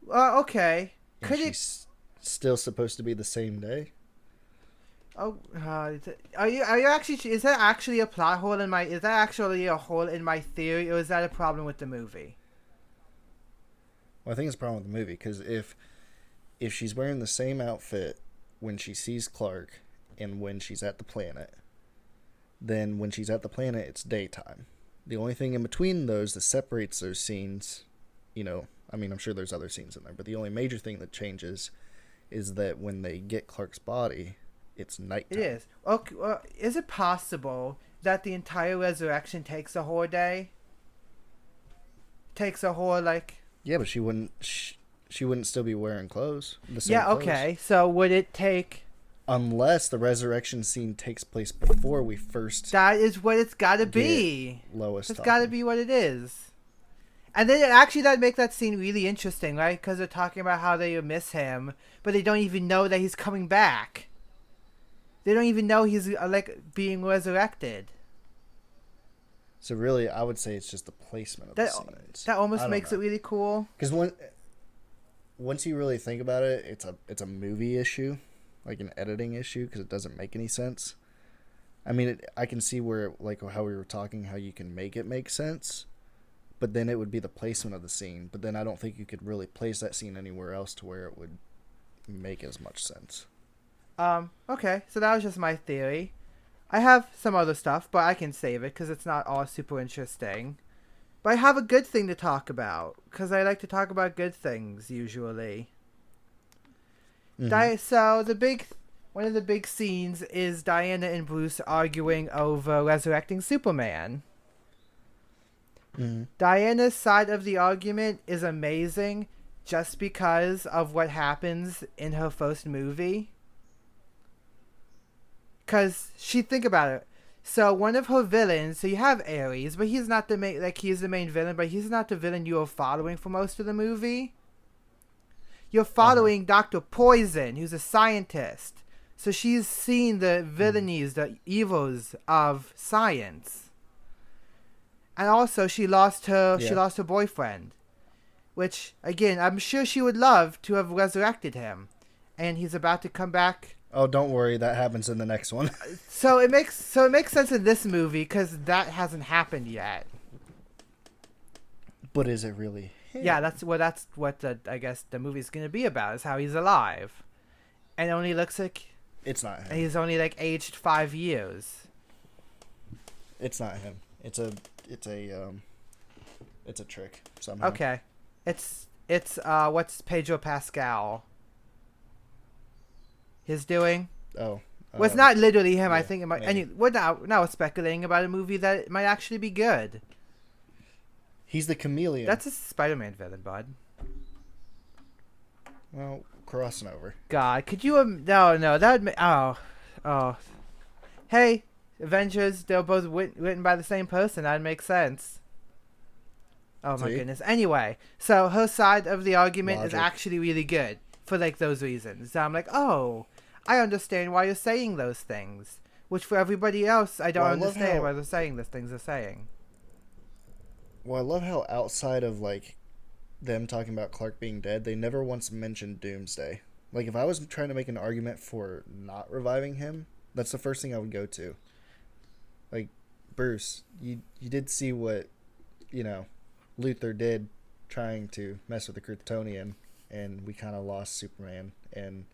Okay. And Could it? she's still supposed to be the same day. Oh, are you actually? Is that actually a plot hole in my? Is that actually a hole in my theory, or is that a problem with the movie? Well, I think it's a problem with the movie because if she's wearing the same outfit when she sees Clark and when she's at the planet, then when she's at the planet, it's daytime. The only thing in between those that separates those scenes, I mean, I'm sure there's other scenes in there, but the only major thing that changes is that when they get Clark's body, it's nighttime. It is. Okay. Is it possible that the entire resurrection takes a whole day? Takes a whole Yeah, but she wouldn't. She wouldn't still be wearing clothes. The same Yeah. clothes. Okay. So would it take? Unless the resurrection scene takes place before we first. That is what it's got to be. Lois. It's got to be what it is. And then that'd make that scene really interesting, right? Because they're talking about how they miss him, but they don't even know that he's coming back. They don't even know he's being resurrected. So really, I would say it's just the placement of the scenes. That almost makes it really cool. Because once you really think about it, it's a movie issue, like an editing issue, because it doesn't make any sense. I mean, I can see where, like how we were talking, how you can make it make sense, but then it would be the placement of the scene. But then I don't think you could really place that scene anywhere else to where it would make as much sense. Okay, so that was just my theory. I have some other stuff, but I can save it because it's not all super interesting. But I have a good thing to talk about because I like to talk about good things usually. Mm-hmm. So one of the big scenes is Diana and Bruce arguing over resurrecting Superman. Mm-hmm. Diana's side of the argument is amazing just because of what happens in her first movie. Because think about it. So one of her villains, so you have Ares, but he's not the main, he's the main villain, but he's not the villain you are following for most of the movie. You're following Dr. Poison, who's a scientist. So she's seen the villainies, the evils of science. And also she lost her boyfriend. Which, again, I'm sure she would love to have resurrected him. And he's about to come back. Oh, don't worry, that happens in the next one. So it makes sense in this movie because that hasn't happened yet. But is it really him? Yeah, that's what I guess the movie's gonna be about, is how he's alive, and it only looks like it's not him. He's only aged 5 years. It's not him. It's a trick somehow. Okay, it's what's Pedro Pascal? His doing. Oh. Well, it's not literally him. Yeah, I think it might. We're now speculating about a movie that might actually be good. He's the chameleon. That's a Spider-Man villain, bud. Well, crossing over. God, could you? No, that would. Oh. Hey, Avengers. They're both written by the same person. That'd make sense. Oh my goodness. Anyway, so her side of the argument is actually really good for those reasons. So I'm oh, I understand why you're saying those things. Which for everybody else, I don't understand why they're saying the things they're saying. Well, I love how outside of them talking about Clark being dead, they never once mentioned Doomsday. If I was trying to make an argument for not reviving him, that's the first thing I would go to. Bruce, you did see what, Luthor did trying to mess with the Kryptonian, and we kind of lost Superman and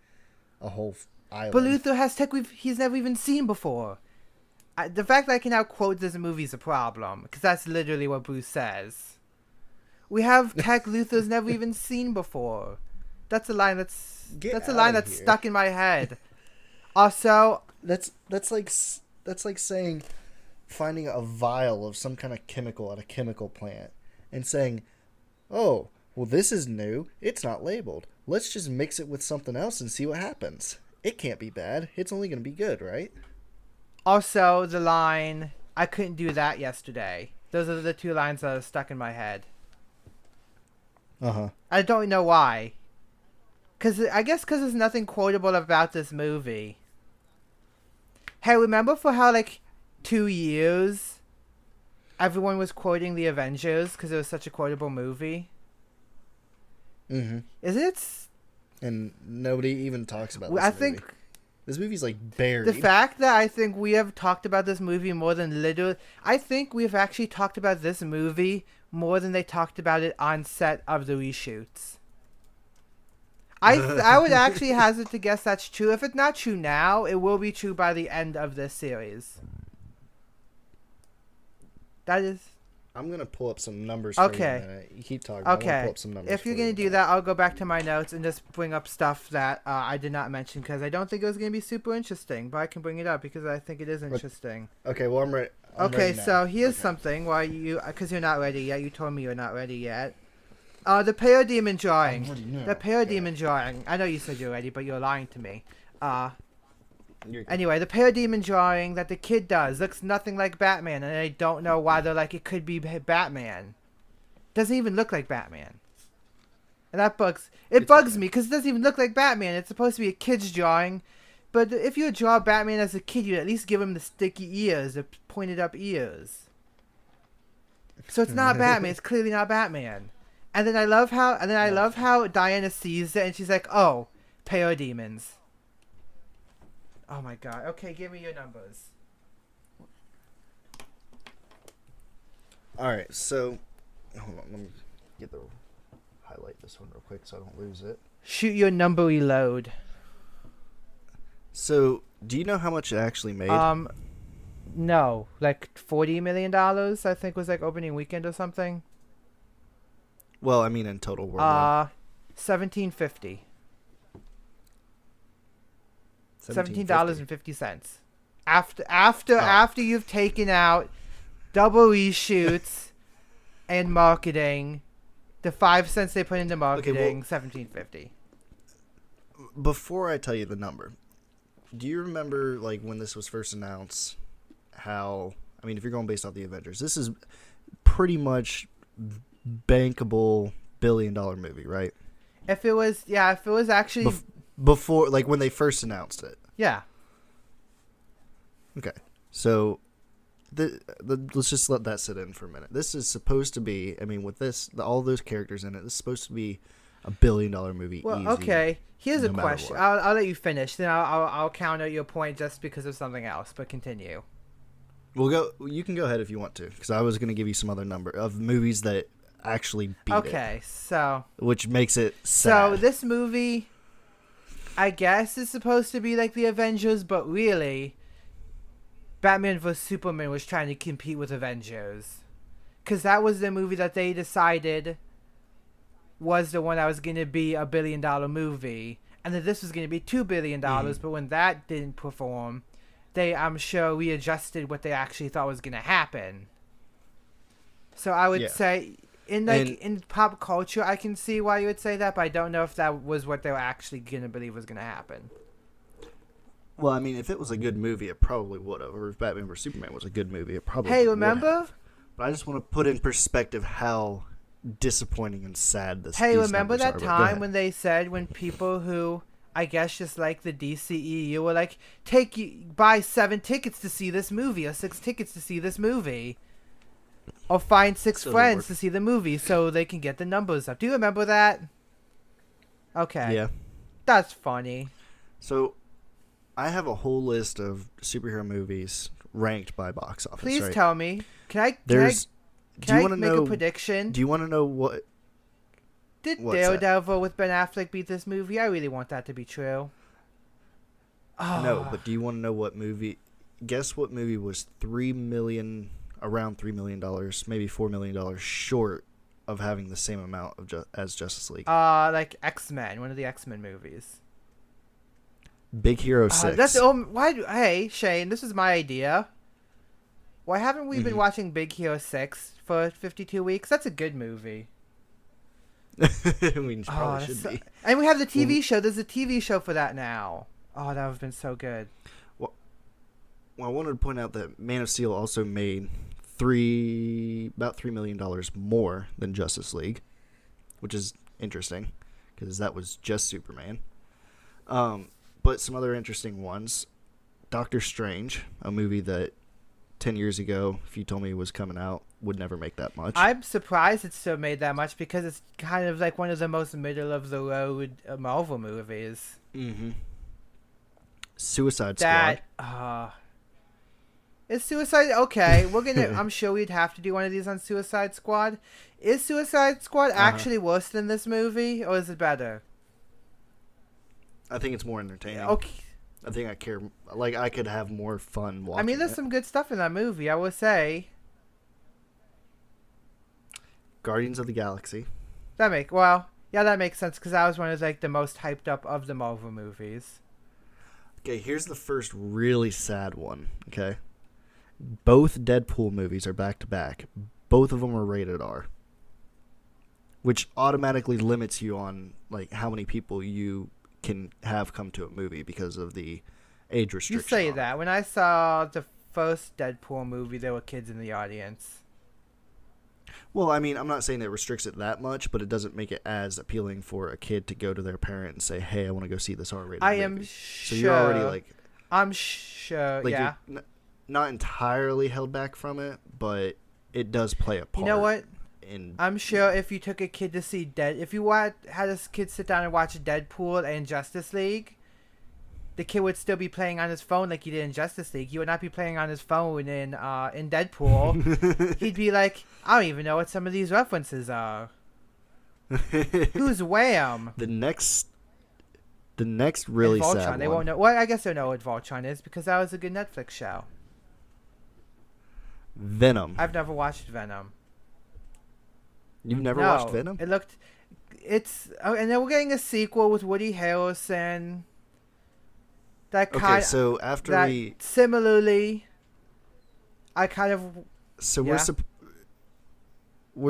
a whole island. But Luthor has tech he's never even seen before. The fact that I can now quote this movie is a problem, because that's literally what Bruce says. We have tech Luthor's never even seen before. That's a line that's stuck in my head. Also, that's like saying finding a vial of some kind of chemical at a chemical plant and saying, "Oh, well, this is new. It's not labeled. Let's just mix it with something else and see what happens. It can't be bad. It's only going to be good, right?" Also, the line, "I couldn't do that yesterday." Those are the two lines that are stuck in my head. Uh-huh. I don't know why. I guess because there's nothing quotable about this movie. Hey, remember for how, 2 years, everyone was quoting The Avengers because it was such a quotable movie? Mm-hmm. Isn't it? And nobody even talks about this I movie. think this movie's like buried. the fact that I think we have talked about this movie more than literally, I think we've actually talked about this movie more than they talked about it on set of the reshoots. I would actually hazard to guess that's true. If it's not true now, it will be true by the end of this series. That is. I'm gonna pull up some numbers. For you in a minute. You keep talking. I want to pull up some numbers. If you're gonna do that, I'll go back to my notes and just bring up stuff that I did not mention because I don't think it was gonna be super interesting, but I can bring it up because I think it is interesting. Okay, well I'm ready. So here's something while because you're not ready yet. You told me you're not ready yet. The parademon drawing. The parademon drawing. I know you said you're ready, but you're lying to me. Anyway, the parademon drawing that the kid does looks nothing like Batman, and I don't know why they're like it could be Batman. Doesn't even look like Batman, and that bugs me because it doesn't even look like Batman. It's supposed to be a kid's drawing, but if you draw Batman as a kid, you'd at least give him the sticky ears, the pointed up ears. So it's not Batman. It's clearly not Batman. And then I love how Diana sees it and she's like, "Oh, parademons." Oh my god. Okay, give me your numbers. Alright, so hold on, let me highlight this one real quick so I don't lose it. Shoot your number reload. So, do you know how much it actually made? No. Like $40 million, I think was like opening weekend or something. Well, I mean in total worldwide. $17.50. $17.50. After you've taken out double reshoots and marketing, the 5 cents they put into marketing, $17.50. Before I tell you the number, do you remember like when this was first announced? How I mean, if you're going based off the Avengers, this is pretty much bankable $1 billion movie, right? If it was actually before, like when they first announced it. Yeah. Okay, so let's just let that sit in for a minute. This is supposed to be, I mean, with all those characters in it, this is supposed to be a $1 billion movie. Well, easy, okay. Here's a question. What. I'll let you finish. Then I'll counter your point just because of something else. But continue. You can go ahead if you want to, because I was going to give you some other number of movies that actually beat it. Okay, so which makes it sad. So this movie, I guess, is supposed to be like the Avengers, but really, Batman vs Superman was trying to compete with Avengers, because that was the movie that they decided was the one that was going to be a $1 billion movie, and that this was going to be $2 billion. But when that didn't perform, they, I'm sure, readjusted what they actually thought was going to happen. So I would say, in pop culture, I can see why you would say that, but I don't know if that was what they were actually going to believe was going to happen. Well, I mean, if it was a good movie, it probably would have. Or if Batman vs Superman was a good movie, it probably would have. Hey, remember? But I just want to put in perspective how disappointing and sad this. Hey, remember that time when they said when people who I guess just like the DCEU were like, buy 7 tickets to see this movie or 6 tickets to see this movie, or find 6 friends to see the movie so they can get the numbers up. Do you remember that? Okay. Yeah. That's funny. So, I have a whole list of superhero movies ranked by box office. Please tell me. Can I make a prediction? Do you want to know what? Did Daredevil with Ben Affleck beat this movie? I really want that to be true. Oh. No, but do you want to know what movie? Guess what movie was around $3 million, maybe $4 million short of having the same amount of as Justice League? Like X-Men, one of the X-Men movies. Big Hero 6. Hey, Shane, this is my idea. Why haven't we been watching Big Hero 6 for 52 weeks? That's a good movie. We probably should be. And we have the TV show. There's a TV show for that now. Oh, that would have been so good. Well, I wanted to point out that Man of Steel also made about $3 million more than Justice League, which is interesting because that was just Superman. But some other interesting ones. Doctor Strange, a movie that 10 years ago, if you told me it was coming out, would never make that much. I'm surprised it still made that much because it's kind of like one of the most middle of the road Marvel movies. Mm-hmm. Suicide Squad. Is Suicide okay? We're gonna. I'm sure we'd have to do one of these on Suicide Squad. Is Suicide Squad actually worse than this movie, or is it better? I think it's more entertaining. Okay. I think I care. Like, I could have more fun watching. I mean, there's some good stuff in that movie. I will say. Guardians of the Galaxy. That makes sense because that was one of like the most hyped up of the Marvel movies. Okay, here's the first really sad one. Okay, both Deadpool movies are back to back. Both of them are rated R, which automatically limits you on like how many people you can have come to a movie because of the age restriction. You say that. When I saw the first Deadpool movie, there were kids in the audience. Well, I mean, I'm not saying it restricts it that much, but it doesn't make it as appealing for a kid to go to their parent and say, "Hey, I want to go see this R-rated movie." am sure. So you're already like, I'm sure. like yeah. you're not entirely held back from it, but it does play a part. You know what? I'm sure if you took a kid to see if you had a kid sit down and watch Deadpool and Justice League, the kid would still be playing on his phone like he did in Justice League. He would not be playing on his phone in Deadpool. He'd be like, I don't even know what some of these references are. Who's Wham? The next really Voltron, sad they one. won't know. Well, I guess they'll know what Voltron is because that was a good Netflix show. Venom. I've never watched Venom. You've never watched Venom? And then we're getting a sequel with Woody Harrelson. So after similarly, I kind of. So we're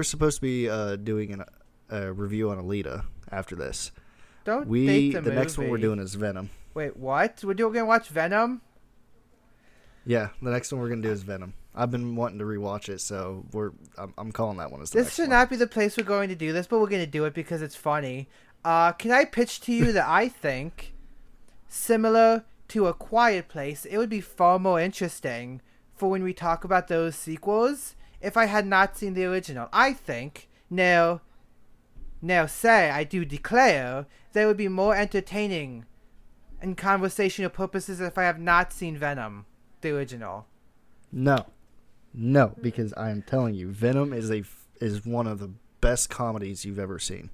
supposed to be doing a review on Alita after this. Don't date the movie. Next one we're doing is Venom. Wait, what? We're gonna watch Venom? Yeah, the next one we're gonna do is Venom. I've been wanting to rewatch it, so I'm calling that one as the This next should one. not be the place we're going to do this, but we're gonna do it because it's funny. Can I pitch to you that I think, similar to A Quiet Place, it would be far more interesting for when we talk about those sequels if I had not seen the original. I think now I do declare they would be more entertaining and conversational purposes if I have not seen Venom, the original. No, because I am telling you, Venom is one of the best comedies you've ever seen.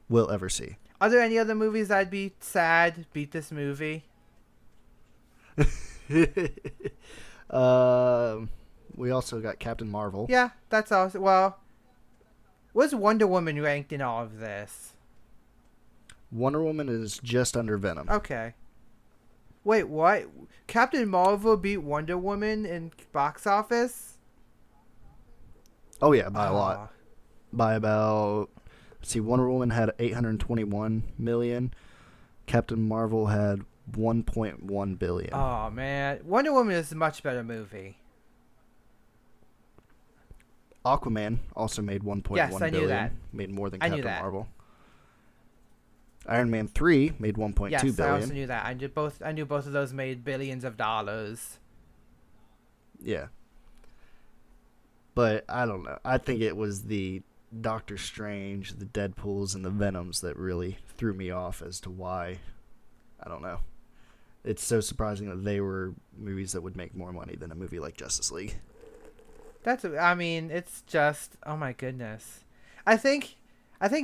Will ever see. Are there any other movies I'd be sad beat this movie? We also got Captain Marvel. Yeah, that's also was Wonder Woman ranked in all of this? Wonder Woman is just under Venom. Okay. Wait, what? Captain Marvel beat Wonder Woman in box office? Oh yeah, by a lot. By about, let's see, Wonder Woman had 821 million. Captain Marvel had 1.1 billion. Oh man, Wonder Woman is a much better movie. Aquaman also made 1.1 billion. Yes, I knew that. Made more than I Captain knew that. Marvel. Iron Man 3 made 1.2 billion. Yes, I also knew that. I knew both of those made billions of dollars. Yeah. But I don't know. I think it was the Doctor Strange, the Deadpools, and the Venoms that really threw me off as to why. I don't know. It's so surprising that they were movies that would make more money than a movie like Justice League. It's just, oh my goodness. I think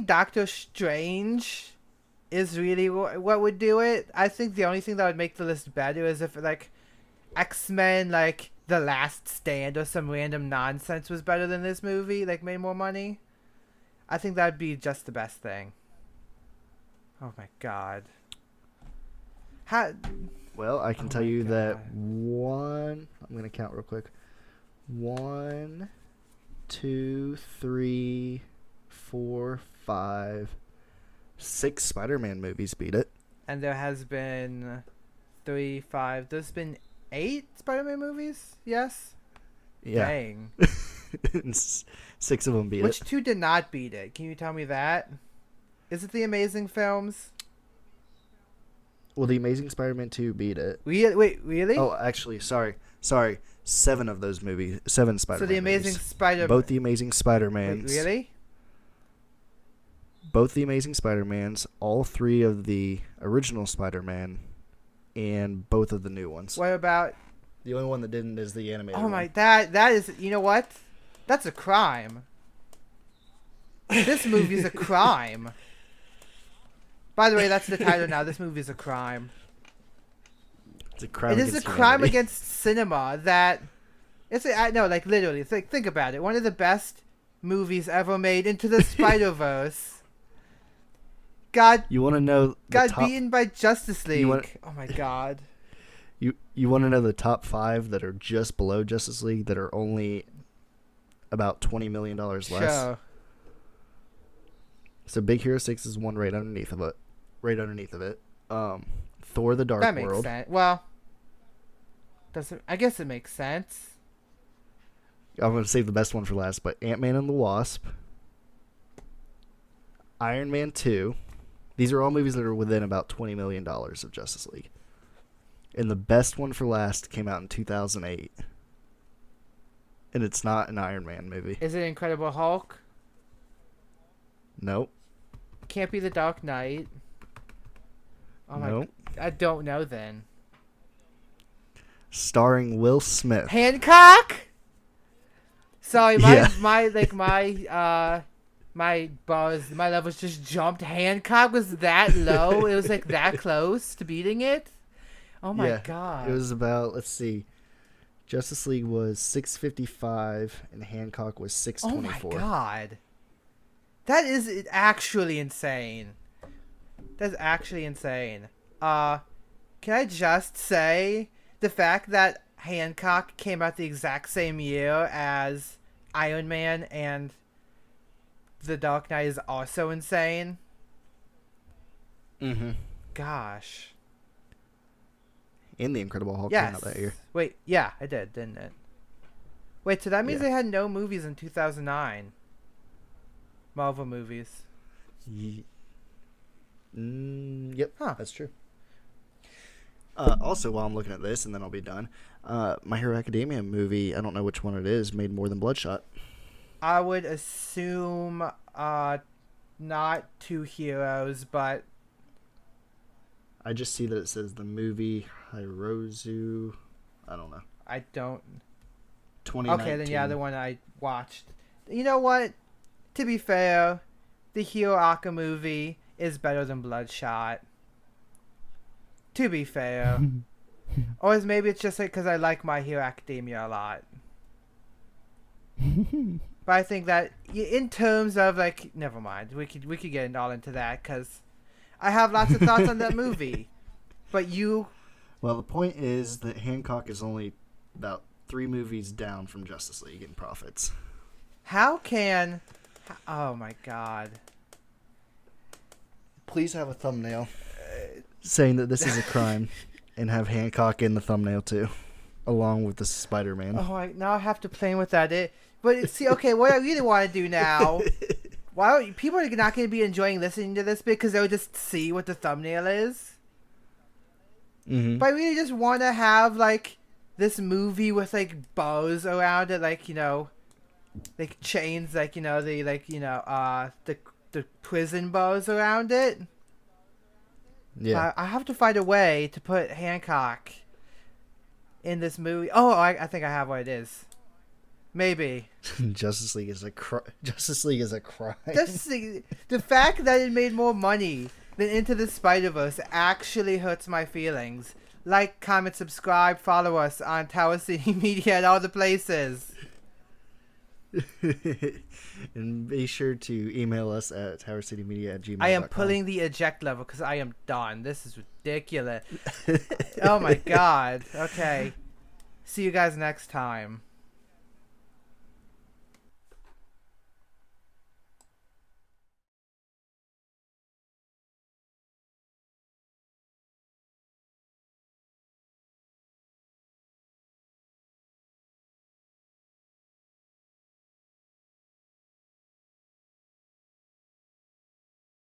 Doctor Strange is really what would do it. I think the only thing that would make the list better is if like X-Men, like The Last Stand or some random nonsense was better than this movie, like made more money. I think that'd be just the best thing. Oh my god. Well, I can tell you that I'm going to count real quick. 1, 2, 3, 4, 5, 6 Spider-Man movies beat it. And there has been 3, 5. There's been 8 Spider-Man movies? Yes? Yeah. Dang. 6 of them beat it. Which 2 did not beat it? Can you tell me that? Is it the Amazing Films? Well, the Amazing Spider-Man 2 beat it. Wait, really? Oh, actually, sorry. Sorry, 7 of those movies. 7 Spider-Man. So the Amazing movies. Spider. Both the Amazing Spider-Mans. Wait, really? Both the Amazing Spider-Mans. All 3 of the original Spider-Man, and both of the new ones. What about? The only one that didn't is the animated. Oh my! That is. You know what? That's a crime. This movie's a crime. By the way, that's the title now. This movie's a crime. It's a crime. It is a crime against cinema that it's no, like literally. Think about it. One of the best movies ever made, Into the Spider-Verse. Got You want to know? beaten by Justice League. Oh my god. You want to know the top 5 that are just below Justice League that are only about $20 million less? Sure. So Big Hero 6 is one right underneath of it. Thor: The Dark That makes World. sense. Well, I guess it makes sense. I'm going to save the best one for last, but Ant-Man and the Wasp, Iron Man 2. These are all movies that are within about $20 million of Justice League. And the best one for last came out in 2008. And it's not an Iron Man movie. Is it Incredible Hulk? Nope. Can't be The Dark Knight. Oh my! Nope. I don't know then. Starring Will Smith. Hancock. Sorry, Yeah. my levels just jumped. Hancock was that low. It was like that close to beating it. Oh my god! It was about, let's see, Justice League was 655 and Hancock was 624. Oh my god! That is actually insane. That's actually insane. Can I just say the fact that Hancock came out the exact same year as Iron Man and The Dark Knight is also insane. Mm-hmm. Gosh. And The Incredible Hulk came out that year. Wait, yeah, it did, didn't it? Wait, so that means Yeah. they had no movies in 2009. Marvel movies. Yep, Huh. that's true. Also, while I'm looking at this, and then I'll be done, My Hero Academia movie, I don't know which one it is, made more than Bloodshot. I would assume not Two Heroes, but I just see that it says the movie Hirozu. I don't know. I don't. 2019. Okay, then yeah, the one I watched. You know what? To be fair, the Hero Aka movie is better than Bloodshot. To be fair. Or maybe it's just like because I like My Hero Academia a lot. But I think that in terms of like, never mind. We could get all into that because I have lots of thoughts on that movie. But you. Well, the point is that Hancock is only about 3 movies down from Justice League in profits. How can. Oh my god. Please have a thumbnail saying that this is a crime and have Hancock in the thumbnail too, along with the Spider-Man. Oh, now I have to play with that. But see, okay, what I really want to do now. People are not going to be enjoying listening to this because they'll just see what the thumbnail is. Mm-hmm. But I really just want to have like this movie with like bows around it, like like chains, like the prison bows around it. Yeah. I have to find a way to put Hancock in this movie. Oh, I think I have what it is. Maybe. Justice League is a Justice League is a crime. The fact that it made more money than Into the Spider-Verse actually hurts my feelings. Like, comment, subscribe, follow us on Tower City Media and all the places. And be sure to email us at towercitymedia@gmail.com. I am pulling the eject level because I am done. This is ridiculous. Oh my god. Okay. See you guys next time.